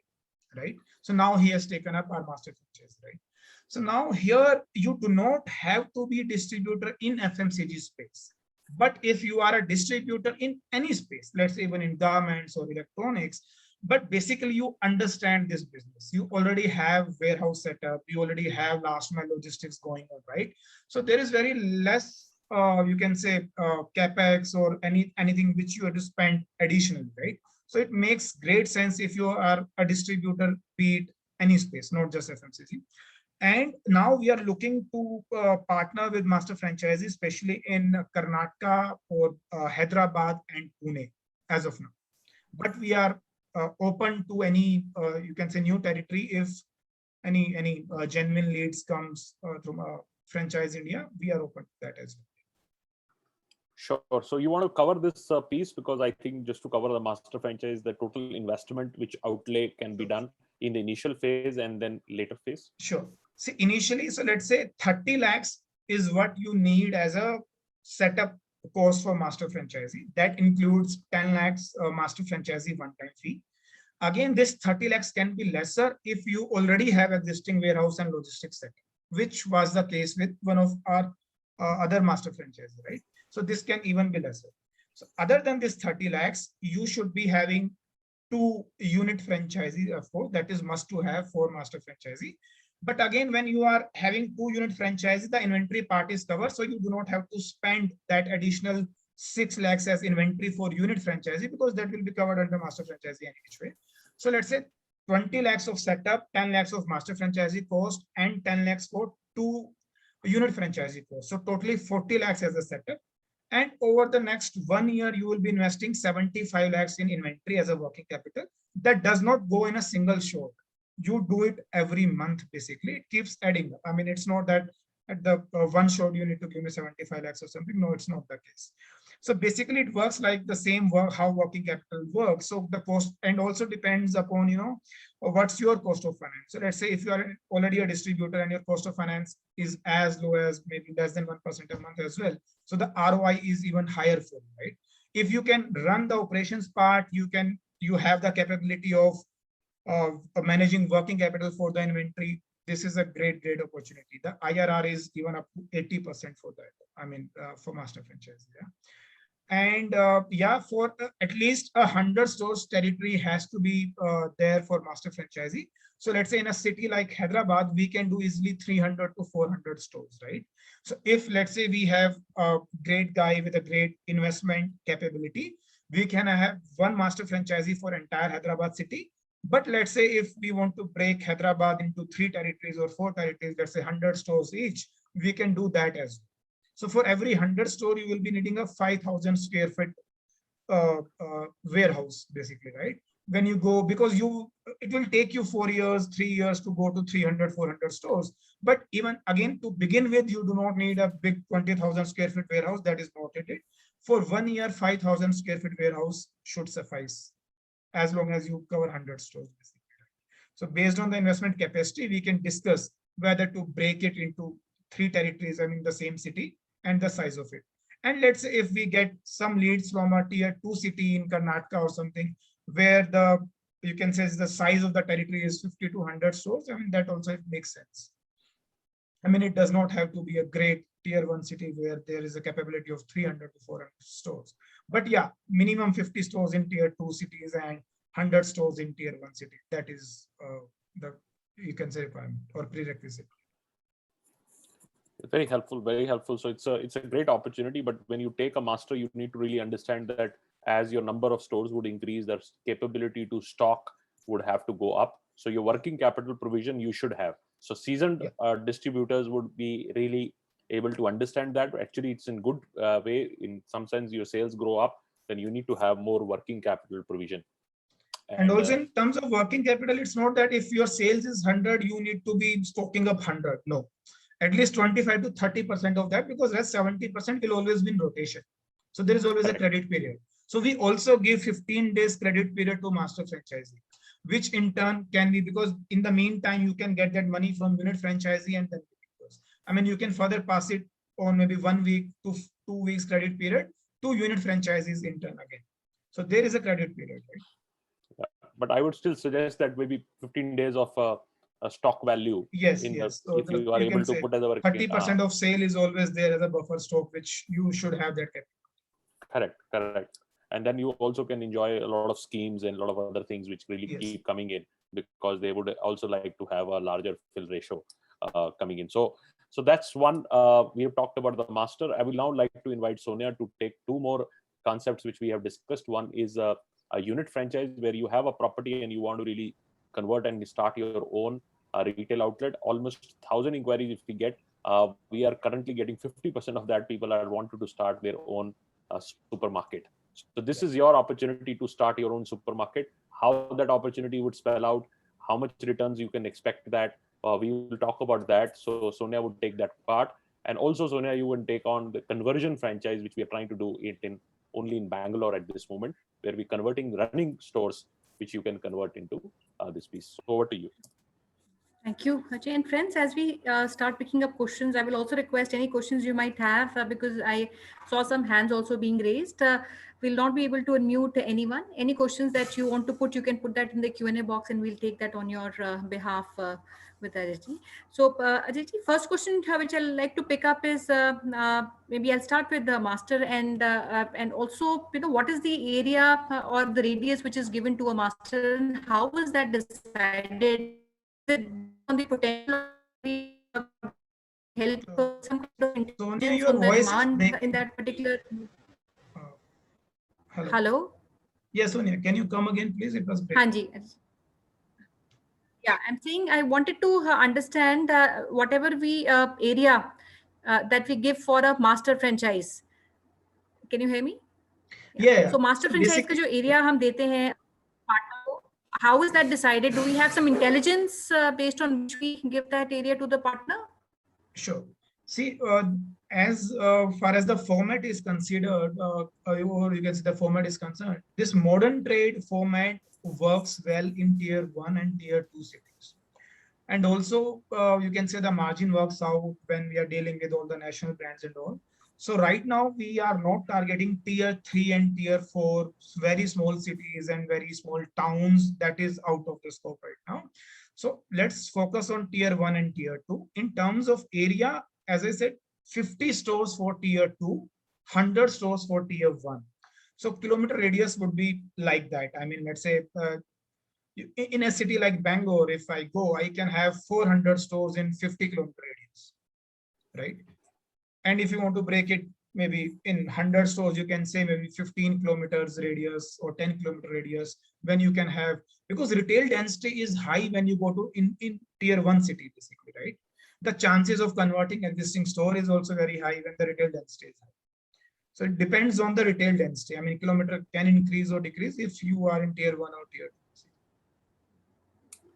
[SPEAKER 5] right? So now he has taken up our master franchise, right? So now here you do not have to be a distributor in FMCG space. But if you are a distributor in any space, let's say even in garments or electronics, but basically you understand this business, you already have warehouse setup, you already have last mile logistics going on, right? So there is very less, you can say, capex or anything which you have to spend additionally, right? So it makes great sense if you are a distributor, be it any space, not just FMCG. And now we are looking to partner with master franchisees, especially in Karnataka or Hyderabad and Pune as of now. But we are open to any, you can say, new territory. If any genuine leads comes from Franchise India, we are open to that as well.
[SPEAKER 4] Sure. So you want to cover this piece, because I think just to cover the master franchise, the total investment which outlay can be done in the initial phase and then later phase.
[SPEAKER 5] Sure. See, initially, so let's say 30 lakhs is what you need as a setup cost for master franchisee. That includes 10 lakhs master franchisee one-time fee. Again, this 30 lakhs can be lesser if you already have existing warehouse and logistics setup, which was the case with one of our other master franchises, right? So this can even be lesser. So other than this 30 lakhs, you should be having 2 unit franchisees, of course, that is must to have for master franchisee. But again, when you are having 2 unit franchises, the inventory part is covered. So you do not have to spend that additional 6 lakhs as inventory for unit franchisee, because that will be covered under master franchisee in each way. So let's say 20 lakhs of setup, 10 lakhs of master franchisee cost, and 10 lakhs for 2 unit franchisee cost. So totally 40 lakhs as a setup. And over the next 1 year, you will be investing 75 lakhs in inventory as a working capital. That does not go in a single shot. You do it every month, basically. It keeps adding up. I mean, it's not that at the one shot you need to give me 75 lakhs or something. No, it's not the case. So basically, it works like the same work, how working capital works. So the cost, and also depends upon, what's your cost of finance. So let's say if you are already a distributor and your cost of finance is as low as maybe less than 1% a month as well. So the ROI is even higher for you, right? If you can run the operations part, you have the capability of managing working capital for the inventory. This is a great opportunity. The IRR is even up to 80% for that. I mean, for master franchise. Yeah. And for at least 100 stores, territory has to be there for master franchisee. So let's say in a city like Hyderabad, we can do easily 300 to 400 stores, right? So if let's say we have a great guy with a great investment capability, we can have one master franchisee for entire Hyderabad city. But let's say if we want to break Hyderabad into 3 territories or 4 territories, let's say 100 stores each, we can do that as well. So for every 100 store, you will be needing a 5,000 square foot warehouse, basically, right? When you go, because it will take you 4 years, 3 years to go to 300, 400 stores. But even again, to begin with, you do not need a big 20,000 square foot warehouse. That is not it. For 1 year, 5,000 square foot warehouse should suffice, as long as you cover 100 stores, basically. So based on the investment capacity, we can discuss whether to break it into 3 territories, I mean the same city, and the size of it. And let's say if we get some leads from a tier 2 city in Karnataka or something, where you can say the size of the territory is 50 to 100 stores, I mean, that also makes sense. I mean, it does not have to be a great tier 1 city where there is a capability of 300 to 400 stores. But yeah, minimum 50 stores in tier 2 cities and 100 stores in tier 1 city. That is the, you can say, requirement or prerequisite.
[SPEAKER 4] Very helpful, very helpful. So it's a great opportunity, but when you take a master, you need to really understand that as your number of stores would increase, their capability to stock would have to go up. So your working capital provision you should have. So seasoned distributors would be really able to understand that. Actually, it's in good way. In some sense, your sales grow up, then you need to have more working capital provision.
[SPEAKER 5] And also in terms of working capital, it's not that if your sales is 100, you need to be stocking up 100. No. At least 25 to 30% of that, because rest 70% will always be in rotation. So there is always a credit period. So we also give 15 days credit period to master franchisee, which in turn can be, because in the meantime, you can get that money from unit franchisee and then, I mean, you can further pass it on maybe 1 week to 2 weeks credit period to unit franchisees in turn again. So there is a credit period, right?
[SPEAKER 4] But I would still suggest that maybe 15 days of a stock value.
[SPEAKER 5] Yes.
[SPEAKER 4] So if you are able to put as a
[SPEAKER 5] 30% of sale is always there as a buffer stock, which you should have that.
[SPEAKER 4] Correct. And then you also can enjoy a lot of schemes and a lot of other things which really keep coming in, because they would also like to have a larger fill ratio coming in. So that's one. We have talked about the master. I will now like to invite Sonia to take 2 more concepts which we have discussed. One is a unit franchise, where you have a property and you want to really convert and start your own retail outlet. Almost 1,000 inquiries if we get. We are currently getting 50% of that people are wanted to start their own supermarket. So this is your opportunity to start your own supermarket. How that opportunity would spell out, how much returns you can expect that. We will talk about that. So Sonia would take that part. And also Sonia, you would take on the conversion franchise, which we are trying to do only in Bangalore at this moment, where we're converting running stores, which you can convert into this piece. So over to you.
[SPEAKER 3] Thank you, Ajay. And friends, as we start picking up questions, I will also request any questions you might have, because I saw some hands also being raised. We'll not be able to unmute anyone. Any questions that you want to put, you can put that in the Q&A box and we'll take that on your behalf with Ajay. So Ajay, first question which I'd like to pick up is, maybe I'll start with the master and also, what is the area or the radius which is given to a master, and how was that decided? On the potential help some kind of
[SPEAKER 5] Sonia, your voice
[SPEAKER 3] demand in that particular. Hello.
[SPEAKER 5] Yes, Sonia, can you come again, please? It was breaking.
[SPEAKER 3] Yeah, I'm saying I wanted to understand whatever we area that we give for a master franchise. Can you hear me?
[SPEAKER 5] Yeah.
[SPEAKER 3] So master
[SPEAKER 5] So
[SPEAKER 3] franchise का जो area हम देते हैं partner को, how is that decided? Do we have some intelligence based on which we give that area to the partner?
[SPEAKER 5] Sure. See, as far as the format is considered, or you can say the format is concerned, this modern trade format works well in tier 1 and tier 2 cities. And also, you can say the margin works out when we are dealing with all the national brands and all. So right now we are not targeting tier 3 and tier 4, very small cities and very small towns. That is out of the scope right now. So let's focus on tier 1 and tier 2. In terms of area, as I said, 50 stores for tier 2, 100 stores for tier 1. So kilometer radius would be like that. I mean, let's say in a city like Bangalore, if I go, I can have 400 stores in 50 kilometer radius, right? And if you want to break it, maybe in 100 stores, you can say maybe 15 kilometers radius or 10 kilometer radius, when you can have, because retail density is high when you go to in tier 1 city, basically, right? The chances of converting existing store is also very high when the retail density is high. So it depends on the retail density. I mean, kilometer can increase or decrease if you are in tier 1 or tier 2.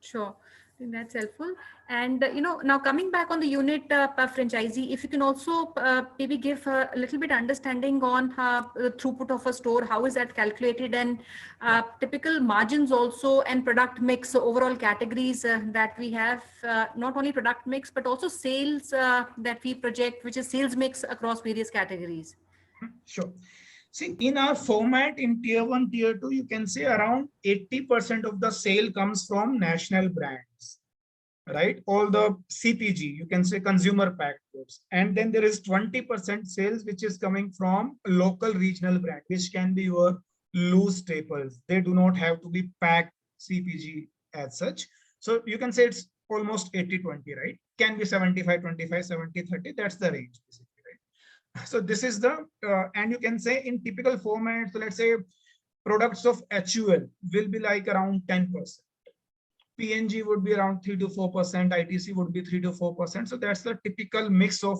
[SPEAKER 3] Sure, I think that's helpful. And now coming back on the unit franchisee, if you can also maybe give a little bit understanding on the throughput of a store, how is that calculated, and typical margins also, and product mix, so overall categories that we have, not only product mix but also sales that we project, which is sales mix across various categories.
[SPEAKER 5] Sure. See, in our format in tier 1, tier 2, you can say around 80% of the sale comes from national brands, right? All the CPG, you can say consumer packed goods. And then there is 20% sales, which is coming from local regional brand, which can be your loose staples. They do not have to be packed CPG as such. So you can say it's almost 80-20, right? Can be 75-25, 70-30. That's the range, basically. So this is the, and you can say in typical format, so let's say products of HUL will be like around 10%. PNG would be around 3 to 4%, ITC would be 3 to 4%. So that's the typical mix of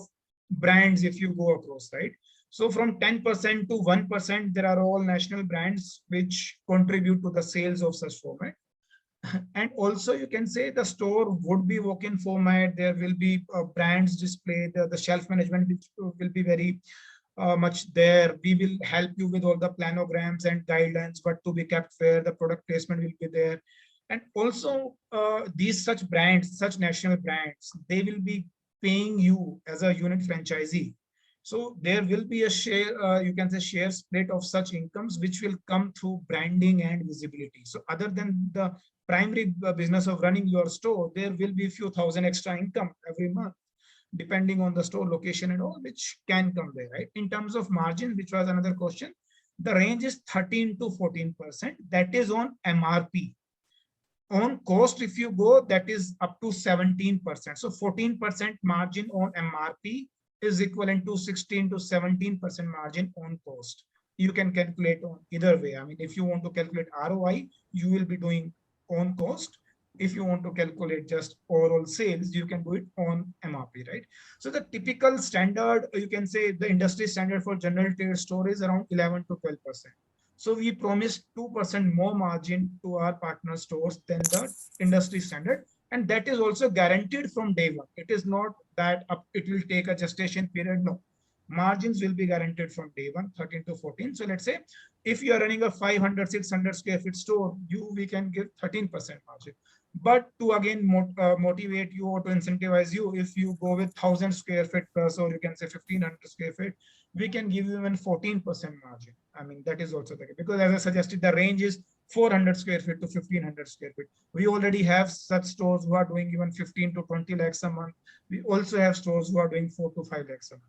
[SPEAKER 5] brands if you go across, right? So from 10% to 1%, there are all national brands which contribute to the sales of such format. And also you can say the store would be walk-in format. There will be brands displayed, the shelf management which will be very much there. We will help you with all the planograms and guidelines, what to be kept where, the product placement will be there. And also these such brands, such national brands, they will be paying you as a unit franchisee. So there will be a share, you can say share split of such incomes, which will come through branding and visibility. So other than the primary business of running your store, there will be a few thousand extra income every month, depending on the store location and all, which can come there, right? In terms of margin, which was another question, the range is 13 to 14%. That is on MRP. On cost, if you go, that is up to 17%. So 14% margin on MRP is equivalent to 16 to 17% margin on cost. You can calculate on either way. I mean, if you want to calculate ROI, you will be doing on cost. If you want to calculate just overall sales, you can do it on MRP, right? So the typical standard, you can say the industry standard for general trade store is around 11 to 12%. So we promise 2% more margin to our partner stores than the industry standard. And that is also guaranteed from day one. It is not that it will take a gestation period. No, margins will be guaranteed from day one, 13 to 14. So let's say if you are running a 500, 600 square feet store, we can give 13% margin. But to again motivate you or to incentivize you, if you go with 1000 square feet plus, or you can say 1500 square feet, we can give you even 14% margin. I mean, that is also the case, because as I suggested, the range is 400 square feet to 1500 square feet. We already have such stores who are doing even 15 to 20 lakhs a month. We also have stores who are doing 4 to 5 lakhs a month.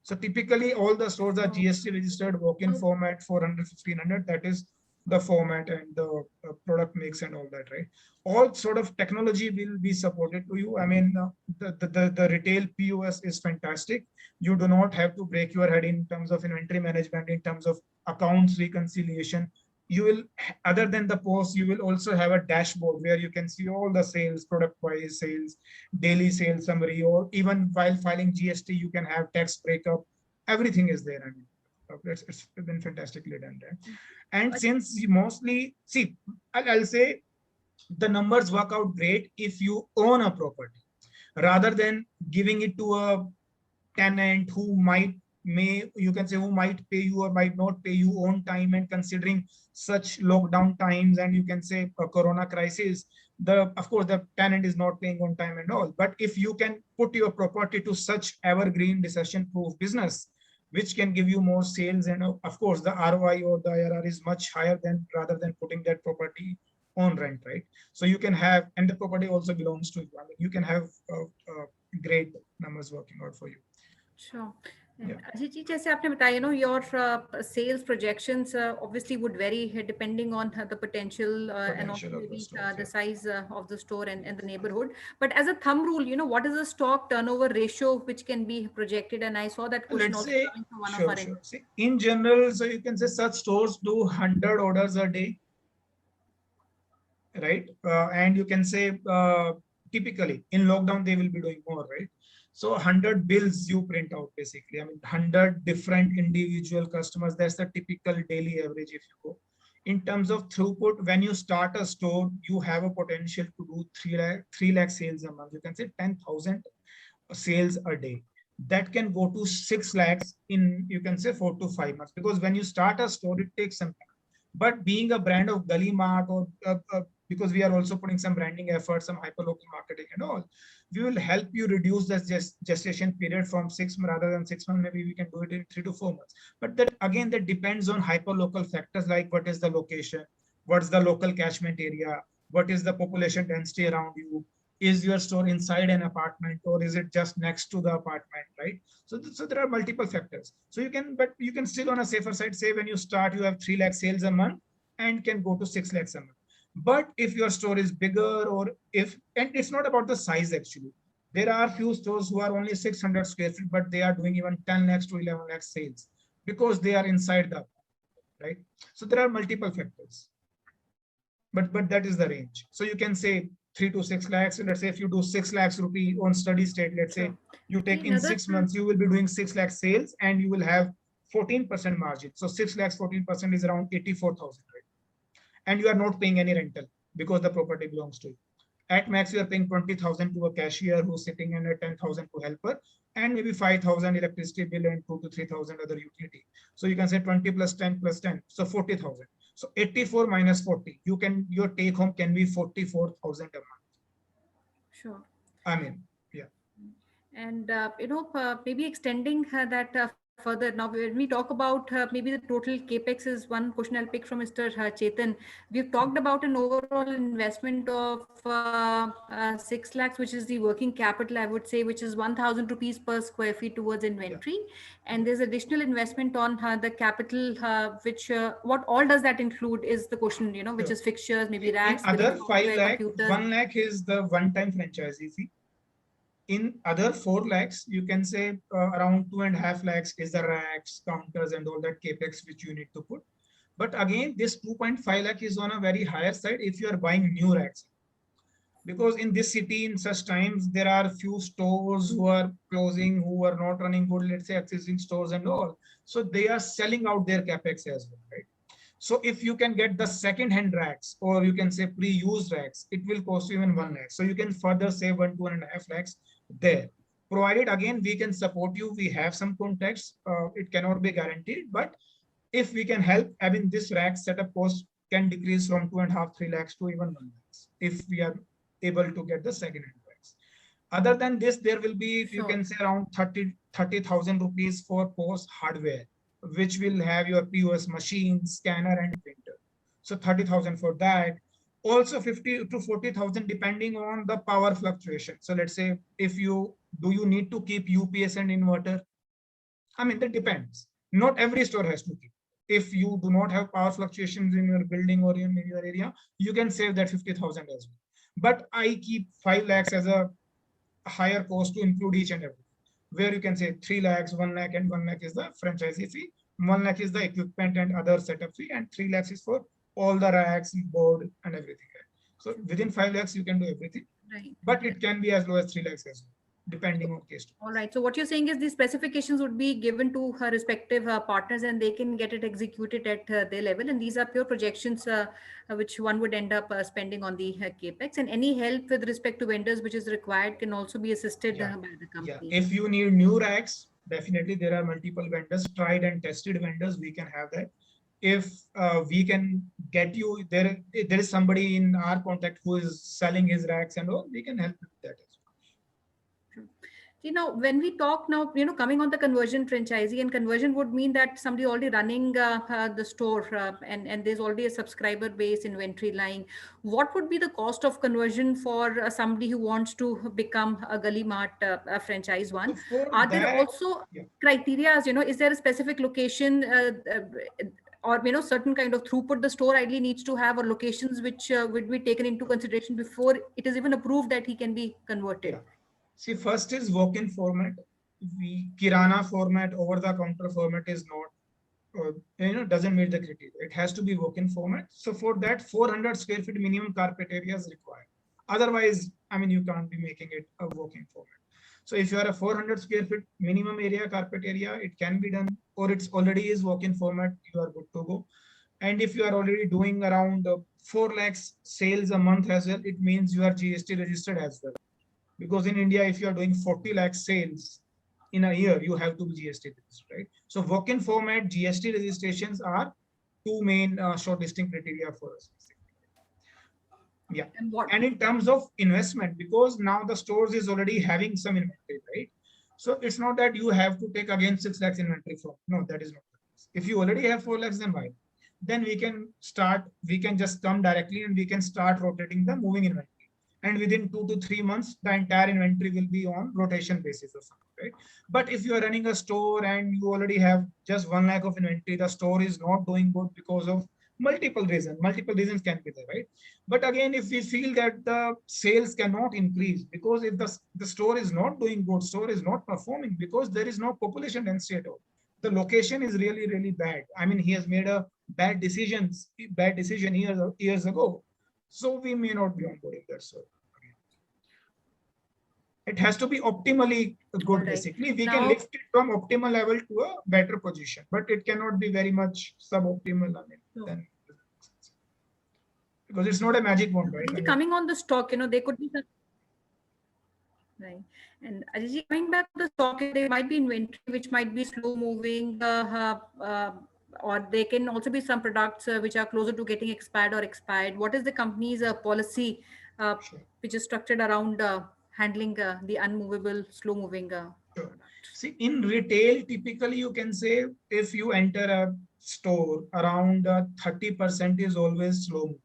[SPEAKER 5] So typically all the stores are GST registered, walk-in format, 400, 1500, that is the format and the product mix and all that, right? All sort of technology will be supported to you. I mean, the retail POS is fantastic. You do not have to break your head in terms of inventory management, in terms of accounts reconciliation. you will, other than the post, you will also have a dashboard where you can see all the sales, product wise sales, daily sales summary, or even while filing GST, you can have tax breakup. Everything is there. I mean, it's been fantastically done, right? And since you mostly see, I'll say the numbers work out great if you own a property rather than giving it to a tenant who you can say, who might pay you or might not pay you on time. And considering such lockdown times, and you can say a corona crisis, of course the tenant is not paying on time and all. But if you can put your property to such evergreen recession proof business, which can give you more sales, and of course the ROI or the IRR is much higher than, rather than putting that property on rent, right? So you can have, and the property also belongs to you. I mean, you can have great numbers working out for you.
[SPEAKER 3] Sure.
[SPEAKER 5] Yeah.
[SPEAKER 3] Ajay ji, जैसे आपने बताया, your sales projections obviously would vary depending on the potential and also
[SPEAKER 5] Potential of the
[SPEAKER 3] maybe
[SPEAKER 5] stores,
[SPEAKER 3] the
[SPEAKER 5] yeah.
[SPEAKER 3] size of the store and the neighborhood. But as a thumb rule, what is the stock turnover ratio which can be projected? And I saw that question
[SPEAKER 5] Let's
[SPEAKER 3] also
[SPEAKER 5] say,
[SPEAKER 3] coming from one of
[SPEAKER 5] sure,
[SPEAKER 3] our
[SPEAKER 5] sure.
[SPEAKER 3] investors.
[SPEAKER 5] See, in general, so you can say such stores do 100 orders a day, right? And you can say typically in lockdown they will be doing more, right? So 100 bills you print out basically. I mean, 100 different individual customers. That's the typical daily average if you go. In terms of throughput, when you start a store, you have a potential to do 3 lakh sales a month. You can say 10,000 sales a day. That can go to 6 lakhs in, you can say, 4 to 5 months. Because when you start a store, it takes some time. But being a brand of Gully Mart, or because we are also putting some branding efforts, some hyperlocal marketing and all, we will help you reduce the gestation period from 6 months, rather than 6 months, maybe we can do it in 3 to 4 months. But that again, that depends on hyperlocal factors like what is the location, what's the local catchment area, what is the population density around you, is your store inside an apartment or is it just next to the apartment, right? So there are multiple factors. So but you can still, on a safer side, say when you start, you have 3 lakh sales a month and can go to 6 lakhs a month. But if your store is bigger, or and it's not about the size actually. There are few stores who are only 600 square feet, but they are doing even 10 lakhs to 11 lakhs sales because they are inside the, right? So there are multiple factors. But that is the range. So you can say 3 to 6 lakhs. Let's say if you do 6 lakhs rupee on steady state, let's say you take in 6 months, you will be doing 6 lakh sales and you will have 14% margin. So 6 lakhs, 14% is around 84,000, right? And you are not paying any rental because the property belongs to you. At max, you are paying 20,000 to a cashier who's sitting in, at 10,000 to helper, and maybe 5,000 electricity bill and 2 to 3,000 other utility. So you can say 20 plus 10 plus 10, so 40,000. So 84 minus 40, your take home can be 44,000 a month.
[SPEAKER 3] Sure.
[SPEAKER 5] I mean, yeah.
[SPEAKER 3] And maybe extending that further. Now, when we talk about maybe the total capex is one question I'll pick from Mr. Chetan. We've talked about an overall investment of 6 lakhs, which is the working capital, I would say, which is 1,000 rupees per square feet towards inventory. Yeah. And there's additional investment on the capital, which what all does that include is the question, which is fixtures, maybe racks.
[SPEAKER 5] In other 5 lakh,
[SPEAKER 3] computers.
[SPEAKER 5] 1 lakh is the one-time franchisee fee. In other 4 lakhs, you can say around 2.5 lakhs is the racks, counters, and all that capex which you need to put. But again, this 2.5 lakh is on a very higher side if you are buying new racks. Because in this city, in such times, there are few stores who are closing, who are not running good, let's say existing stores and all. So they are selling out their capex as well, right? So if you can get the second-hand racks, or you can say pre-used racks, it will cost you even 1 lakh. So you can further save 1.5 lakhs there. Provided again, we can support you. We have some contacts. It cannot be guaranteed, but if we can help, I mean, this rack setup cost can decrease from 2.5, 3 lakhs to even 1 lakhs if we are able to get the second-hand racks. Other than this, there will be, you can say, around 30,000 rupees for post hardware, which will have your POS machine, scanner, and printer. So 30,000 for that. Also 50 to 40,000 depending on the power fluctuation. So let's say if do you need to keep UPS and inverter? I mean, that depends. Not every store has to keep. If you do not have power fluctuations in your building or in your area, you can save that 50,000 as well. But I keep 5 lakhs as a higher cost to include each and every, where you can say 3 lakhs, 1 lakh, and 1 lakh is the franchisee fee. 1 lakh is the equipment and other setup fee, and 3 lakhs is for all the racks, board, and everything. So within 5 lakhs, you can do everything,
[SPEAKER 3] Right.
[SPEAKER 5] but it can be as low as 3 lakhs as well, depending on case.
[SPEAKER 3] All right. So what you're saying is these specifications would be given to her respective partners, and they can get it executed at their level. And these are pure projections, which one would end up spending on the capex. And any help with respect to vendors which is required can also be assisted
[SPEAKER 5] Yeah.
[SPEAKER 3] by the
[SPEAKER 5] Yeah,
[SPEAKER 3] company.
[SPEAKER 5] if you need new racks, definitely there are multiple vendors, tried and tested vendors. We can have that. If we can get you there, there is somebody in our contact who is selling his racks and all, we can help with that as well.
[SPEAKER 3] See, now when we talk now, coming on the conversion franchisee, and conversion would mean that somebody already running the store, and there's already a subscriber base, inventory lying. What would be the cost of conversion for somebody who wants to become a Gully Mart franchise one?
[SPEAKER 5] So for
[SPEAKER 3] Are there
[SPEAKER 5] that,
[SPEAKER 3] also
[SPEAKER 5] yeah.
[SPEAKER 3] criteria? Is there a specific location or certain kind of throughput the store ideally needs to have, or locations which would be taken into consideration before it is even approved that he can be converted?
[SPEAKER 5] Yeah. See, first is walk-in format. Kirana format, over-the-counter format is not, doesn't meet the criteria. It has to be walk-in format. So for that, 400 square feet minimum carpet area is required. Otherwise, you can't be making it a walk-in format. So if you are a 400 square feet minimum area, carpet area, it can be done, or it's already is walk-in format, you are good to go. And if you are already doing around 4 lakhs sales a month as well, it means you are GST registered as well. Because in India, if you are doing 40 lakh sales in a year, you have to be GST registered, right? So walk-in format, GST registrations are two main shortlisting criteria for us. Yeah. And in terms of investment, because now the stores is already having some inventory, right? So it's not that you have to take again 6 lakhs inventory from. No, that is not the case. If you already have 4 lakhs, then why? Then we can just come directly and we can start rotating the moving inventory. And within 2 to 3 months, the entire inventory will be on rotation basis or something, right? But if you are running a store and you already have just 1 lakh of inventory, the store is not doing good because of multiple reasons. Multiple reasons can be there, right? But again, if we feel that the sales cannot increase, because if the store is not doing good, store is not performing because there is no population density at all. The location is really, really bad. He has made a bad decision years ago. So we may not be onboarding that store. It has to be optimally good, right. Basically. We can lift it from optimal level to a better position, but it cannot be very much suboptimal. Then, because it's not a magic wand, right?
[SPEAKER 3] Coming on the stock, there could be some. Right. And Ajay, coming back to the stock, there might be inventory which might be slow moving, or there can also be some products which are closer to getting expired or expired. What is the company's policy which is structured around handling the unmovable, slow moving?
[SPEAKER 5] Sure. See, in retail, typically you can say if you enter a store, around 30% is always slow moving.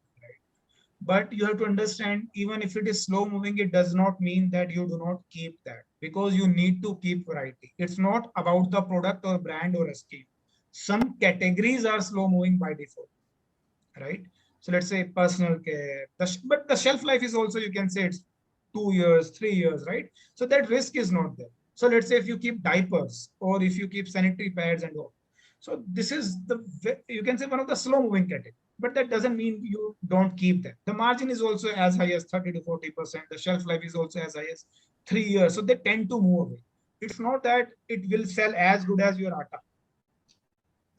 [SPEAKER 5] But you have to understand, even if it is slow moving, it does not mean that you do not keep that, because you need to keep variety. It's not about the product or brand or SKU. Some categories are slow moving by default, right? So let's say personal care, but the shelf life is also, you can say it's 2 years, 3 years, right? So that risk is not there. So let's say if you keep diapers or if you keep sanitary pads and all. So this is you can say one of the slow moving categories. But that doesn't mean you don't keep them. The margin is also as high as 30 to 40%. The shelf life is also as high as 3 years. So they tend to move away. It's not that it will sell as good as your atta,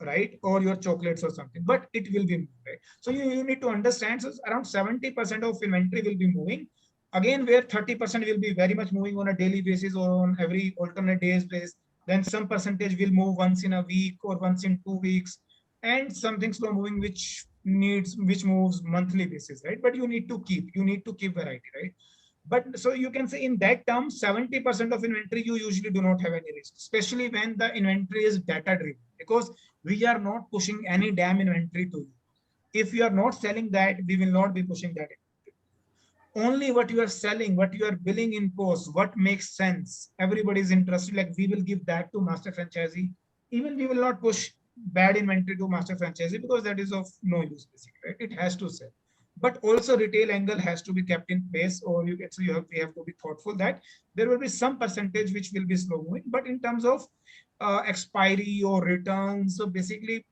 [SPEAKER 5] right? Or your chocolates or something, but it will be moved, right? So you need to understand, so around 70% of inventory will be moving. Again, where 30% will be very much moving on a daily basis or on every alternate days basis. Then some percentage will move once in a week or once in 2 weeks. And something slow moving which moves monthly basis, right? But you need to keep variety, right? But so you can say in that term, 70% of inventory you usually do not have any risk, especially when the inventory is data driven, because we are not pushing any damn inventory to you. If you are not selling that, we will not be pushing that. Only what you are selling, what you are billing in post, what makes sense, everybody is interested, like we will give that to master franchisee. Even we will not push bad inventory to master franchisee because that is of no use, basically, right? It has to sell. But also retail angle has to be kept in place, or we have to be thoughtful that there will be some percentage which will be slow moving. But in terms of expiry or returns, so basically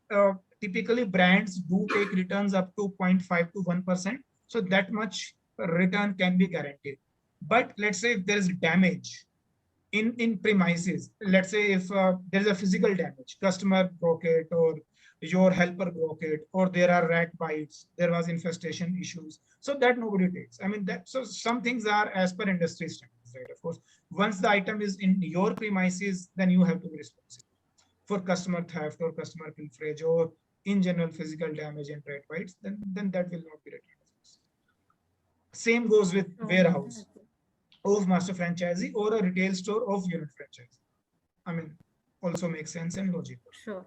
[SPEAKER 5] typically brands do take returns up to 0.5 to 1%. So that much return can be guaranteed. But let's say if there is damage in premises, let's say if there is a physical damage, customer broke it, or your helper broke it, or there are rat bites, there was infestation issues, so that nobody takes. I mean, that, so some things are as per industry standards, right? Of course, once the item is in your premises, then you have to be responsible for customer theft or customer pilferage or in general physical damage and rat bites, then that will not be returned. Same goes with warehouse of master franchisee or a retail store of unit franchise. I mean, also makes sense and logical.
[SPEAKER 3] Sure.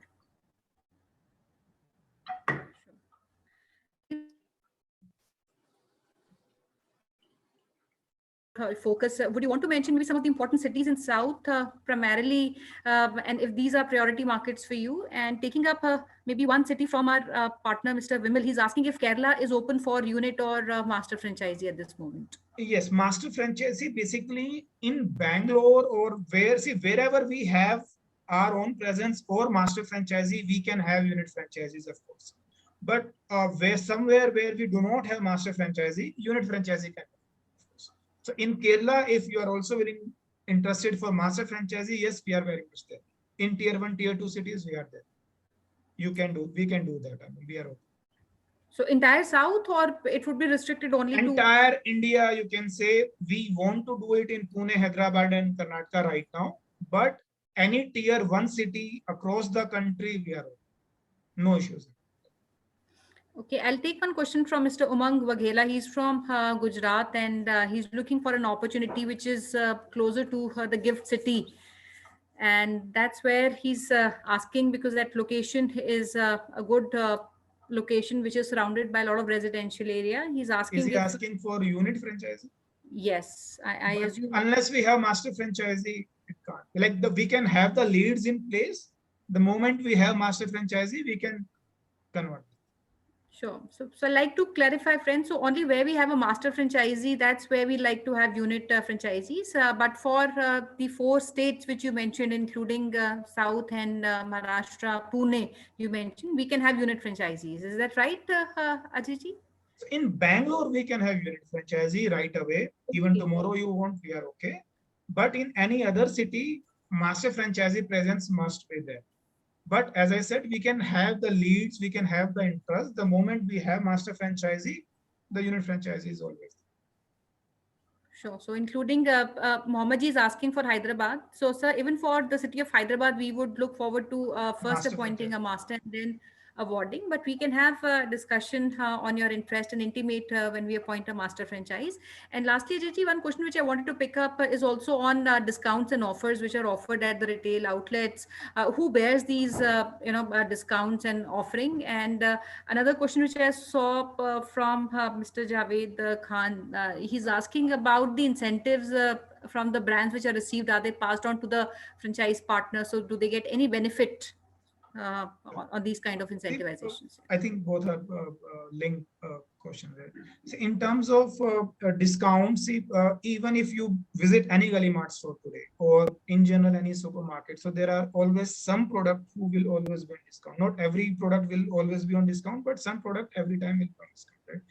[SPEAKER 3] Focus. Would you want to mention maybe some of the important cities in South primarily, and if these are priority markets for you? And taking up maybe one city from our partner, Mr. Vimal, he's asking if Kerala is open for unit or master franchisee at this moment.
[SPEAKER 5] Yes, master franchisee basically in Bangalore or wherever we have our own presence or master franchisee, we can have unit franchisees, of course. But somewhere where we do not have master franchisee, unit franchisee can. So in Kerala, if you are also interested for master franchisee, yes, we are very much there. In tier 1, tier 2 cities, we are there. We can do that. I mean, we are okay.
[SPEAKER 3] So entire South, or it would be restricted only to
[SPEAKER 5] entire India? You can say we want to do it in Pune, Hyderabad, and Karnataka right now. But any tier 1 city across the country, we are okay. No issues.
[SPEAKER 3] Okay, I'll take one question from Mr. Umang Waghela. He's from Gujarat, and he's looking for an opportunity which is closer to the gift city. And that's where he's asking, because that location is a good location which is surrounded by a lot of residential area. He's asking.
[SPEAKER 5] Is he asking for unit franchisee?
[SPEAKER 3] Yes, I assume.
[SPEAKER 5] Unless we have master franchisee, it can't. Like we can have the leads in place. The moment we have master franchisee, we can convert.
[SPEAKER 3] Sure. So I'd like to clarify, friends. So only where we have a master franchisee, that's where we like to have unit franchisees. But for the 4 states which you mentioned, including South and Maharashtra, Pune, you mentioned, we can have unit franchisees. Is that right, Ajayji?
[SPEAKER 5] So in Bangalore, we can have unit franchisee right away. Even tomorrow you want, we are okay. But in any other city, master franchisee presence must be there. But as I said, we can have the leads, we can have the interest. The moment we have master franchisee, the unit franchisee is always.
[SPEAKER 3] Sure. So including Mohammed is asking for Hyderabad. So sir, even for the city of Hyderabad, we would look forward to first appointing a master and then awarding, but we can have a discussion on your interest and intimate when we appoint a master franchise. And lastly, Ajay, one question which I wanted to pick up is also on discounts and offers which are offered at the retail outlets. Who bears these discounts and offering? And another question which I saw from Mr. Javed Khan, he's asking about the incentives from the brands which are received. Are they passed on to the franchise partner? So do they get any benefit on these kind of incentivizations?
[SPEAKER 5] I think both are linked questions. So in terms of discounts, even if you visit any Gully Mart store today, or in general any supermarket, so there are always some product who will always be on discount. Not every product will always be on discount, but some product every time will be on discount, right?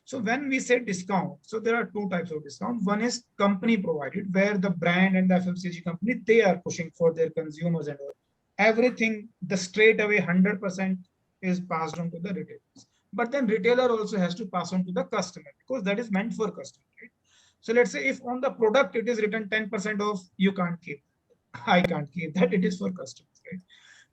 [SPEAKER 5] So when we say discount, so there are 2 types of discount. One is company provided, where the brand and the FMCG company, they are pushing for their consumers and all. Everything, the straight away 100% is passed on to the retailers. But then retailer also has to pass on to the customer, because that is meant for customer, right? So let's say if on the product it is written 10% off, you can't keep, I can't keep that, it is for customers, right?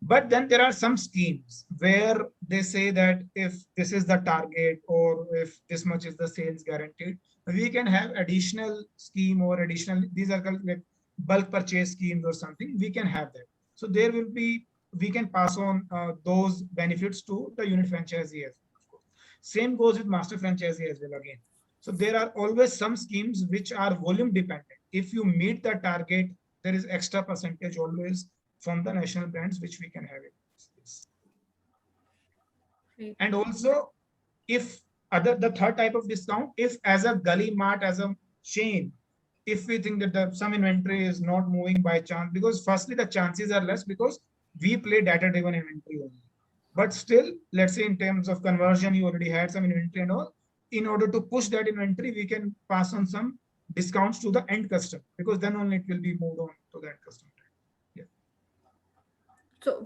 [SPEAKER 5] But then there are some schemes where they say that if this is the target, or if this much is the sales guaranteed, we can have additional scheme or additional, these are called like bulk purchase schemes or something, we can have that. So there will be, we can pass on those benefits to the unit franchisee as well. Same goes with master franchisee as well again. So there are always some schemes which are volume dependent. If you meet the target, there is extra percentage always from the national brands which we can have it. And also, if the third type of discount, if as a Gully Mart, as a chain, if we think that some inventory is not moving by chance, because firstly the chances are less, because we play data driven inventory only. But still, let's say in terms of conversion, you already had some inventory and all. In order to push that inventory, we can pass on some discounts to the end customer, because then only it will be moved on to the end customer.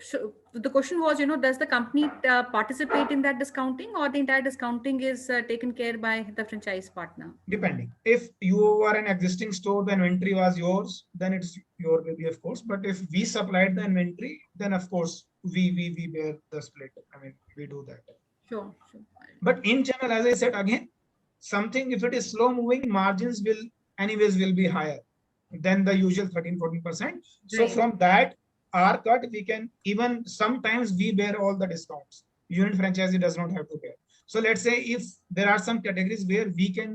[SPEAKER 3] So the question was, does the company participate in that discounting, or the entire discounting is taken care by the franchise partner?
[SPEAKER 5] Depending. If you are an existing store, the inventory was yours, then it's your baby, of course. But if we supplied the inventory, then of course we bear the split. I mean, we do that.
[SPEAKER 3] Sure.
[SPEAKER 5] But in general, as I said again, something if it is slow moving, margins will anyways will be higher than the usual 13-14%. So
[SPEAKER 3] Right.
[SPEAKER 5] from that our cut, we can even sometimes we bear all the discounts. Unit franchisee does not have to bear. So let's say if there are some categories where we can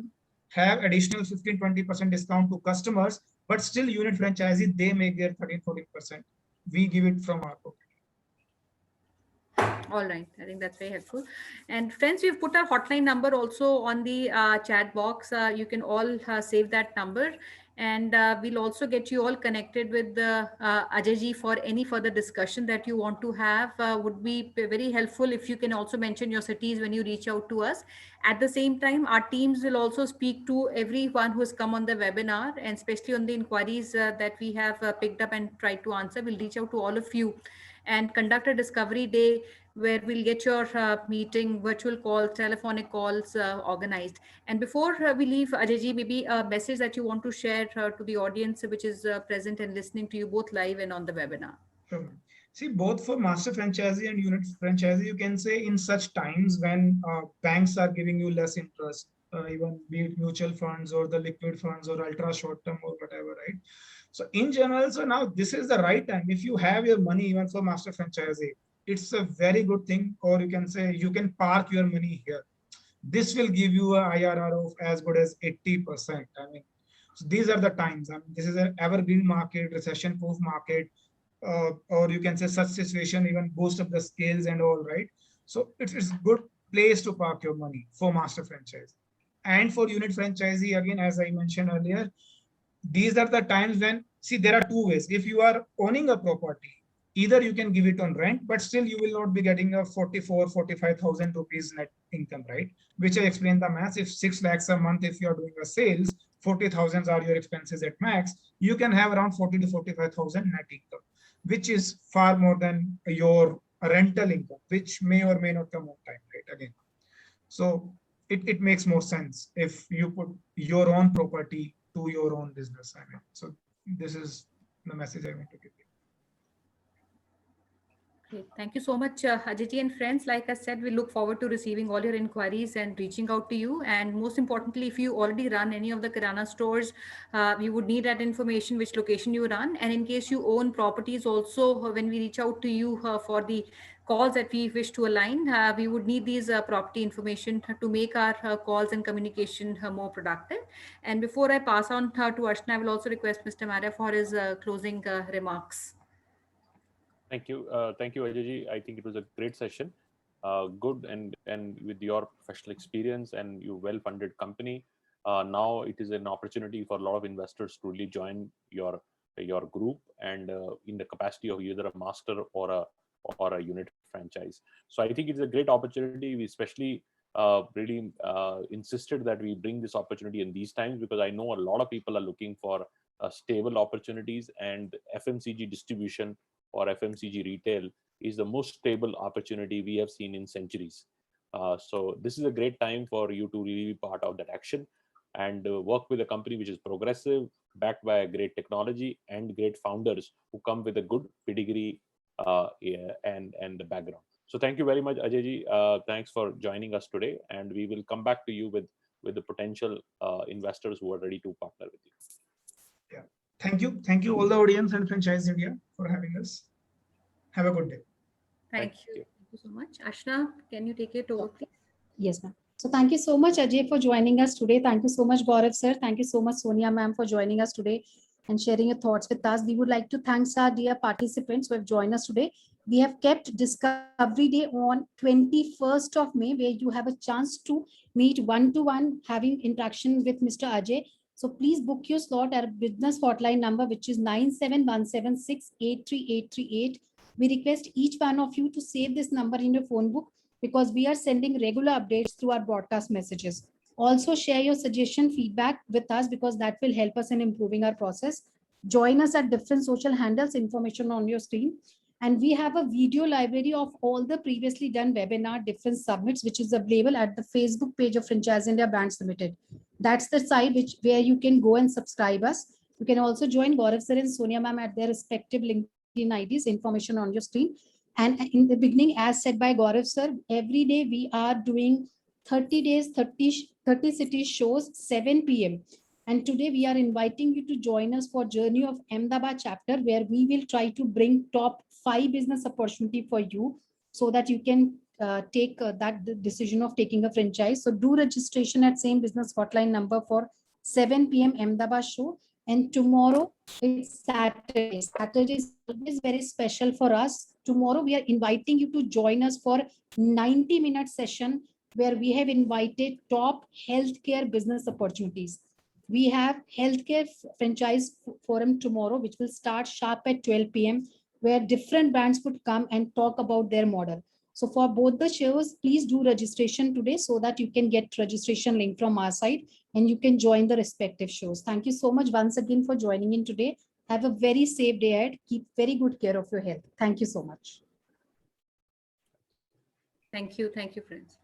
[SPEAKER 5] have additional 15-20% discount to customers, but still unit franchisee, they make their 13-14%. We give it from our pocket.
[SPEAKER 3] All right, I think that's very helpful. And friends, we've put our hotline number also on the chat box. You can all save that number, and we'll also get you all connected with Ajay ji for any further discussion that you want to have. Would be very helpful if you can also mention your cities when you reach out to us. At the same time, our teams will also speak to everyone who has come on the webinar, and especially on the inquiries that we have picked up and tried to answer. We'll reach out to all of you and conduct a discovery day where we'll get your meeting, virtual calls, telephonic calls organized. And before we leave, Ajay ji, maybe a message that you want to share to the audience, which is present and listening to you both live and on the webinar.
[SPEAKER 5] Sure. See, both for master franchisee and unit franchisee, you can say in such times when banks are giving you less interest, even be it mutual funds or the liquid funds or ultra short term or whatever, right? So in general, so now this is the right time. If you have your money even for master franchisee, it's a very good thing, or you can say you can park your money here. This will give you a IRR of as good as 80%. I mean, so these are the times. I mean, this is an evergreen market, recession-proof market, or you can say such situation even boost up the scales and all, right? So it's a good place to park your money for master franchise. And for unit franchisee, again, as I mentioned earlier, these are the times when, see, there are two ways. If you are owning a property, either you can give it on rent, but still you will not be getting a 45,000 rupees net income, right? Which I explained the math. If 6 lakhs a month, if you are doing a sales, 40,000 are your expenses at max, you can have around 40 to 45,000 net income, which is far more than your rental income, which may or may not come on time, right? Again, so it makes more sense if you put your own property to your own business. I mean, so this is the message I want to give you.
[SPEAKER 3] Okay, thank you so much, Ajay ji and friends. Like I said, we look forward to receiving all your inquiries and reaching out to you. And most importantly, if you already run any of the Kirana stores, we would need that information, which location you run. And in case you own properties also, when we reach out to you for the calls that we wish to align, we would need these property information to make our calls and communication more productive. And before I pass on to Ashna, I will also request Mr. Maria for his closing remarks.
[SPEAKER 4] Thank you, Ajay ji. I think it was a great session. Good and with your professional experience and your well-funded company, now it is an opportunity for a lot of investors to really join your group and in the capacity of either a master or a unit franchise. So I think it's a great opportunity. We especially really insisted that we bring this opportunity in these times, because I know a lot of people are looking for stable opportunities, and FMCG distribution or FMCG retail is the most stable opportunity we have seen in centuries. So this is a great time for you to really be part of that action and work with a company which is progressive, backed by a great technology and great founders who come with a good pedigree and the background. So thank you very much, Ajay ji. Thanks for joining us today, and we will come back to you with the potential investors who are ready to partner with you.
[SPEAKER 5] Yeah. Thank you all the audience and Franchise India for having us. Have a good day.
[SPEAKER 3] Thank you so much. Ashna, can you take it over, please?
[SPEAKER 2] Yes, ma'am. So thank you so much, Ajay, for joining us today. Thank you so much, Gaurav sir. Thank you so much, Sonia ma'am, for joining us today and sharing your thoughts with us. We would like to thank our dear participants who have joined us today. We have kept Discovery Day on 21st of May, where you have a chance to meet one-to-one, having interaction with Mr. Ajay. So please book your slot at a business hotline number, which is 9717683838. We request each one of you to save this number in your phone book because we are sending regular updates through our broadcast messages. Also share your suggestion, feedback with us because that will help us in improving our process. Join us at different social handles, information on your screen. And we have a video library of all the previously done webinar different submits, which is available at the Facebook page of Franchise India Brands Limited. That's the site where you can go and subscribe us. You can also join Gaurav sir and Sonia ma'am at their respective LinkedIn IDs, information on your screen. And in the beginning, as said by Gaurav sir, every day we are doing 30 days, 30 cities shows, 7 p.m. And today we are inviting you to join us for Journey of Ahmedabad chapter, where we will try to bring top 5 business opportunity for you so that you can take that decision of taking a franchise. So do registration at same business hotline number for 7 p.m. Ahmedabad show. And tomorrow it's Saturday. Saturday is always very special for us. Tomorrow we are inviting you to join us for 90-minute session where we have invited top healthcare business opportunities. We have healthcare franchise forum tomorrow, which will start sharp at 12 p.m. where different brands would come and talk about their model. So for both the shows, please do registration today so that you can get registration link from our side and you can join the respective shows. Thank you so much once again for joining in today. Have a very safe day ahead. Keep very good care of your health. Thank you so much.
[SPEAKER 3] Thank you. Thank you, friends.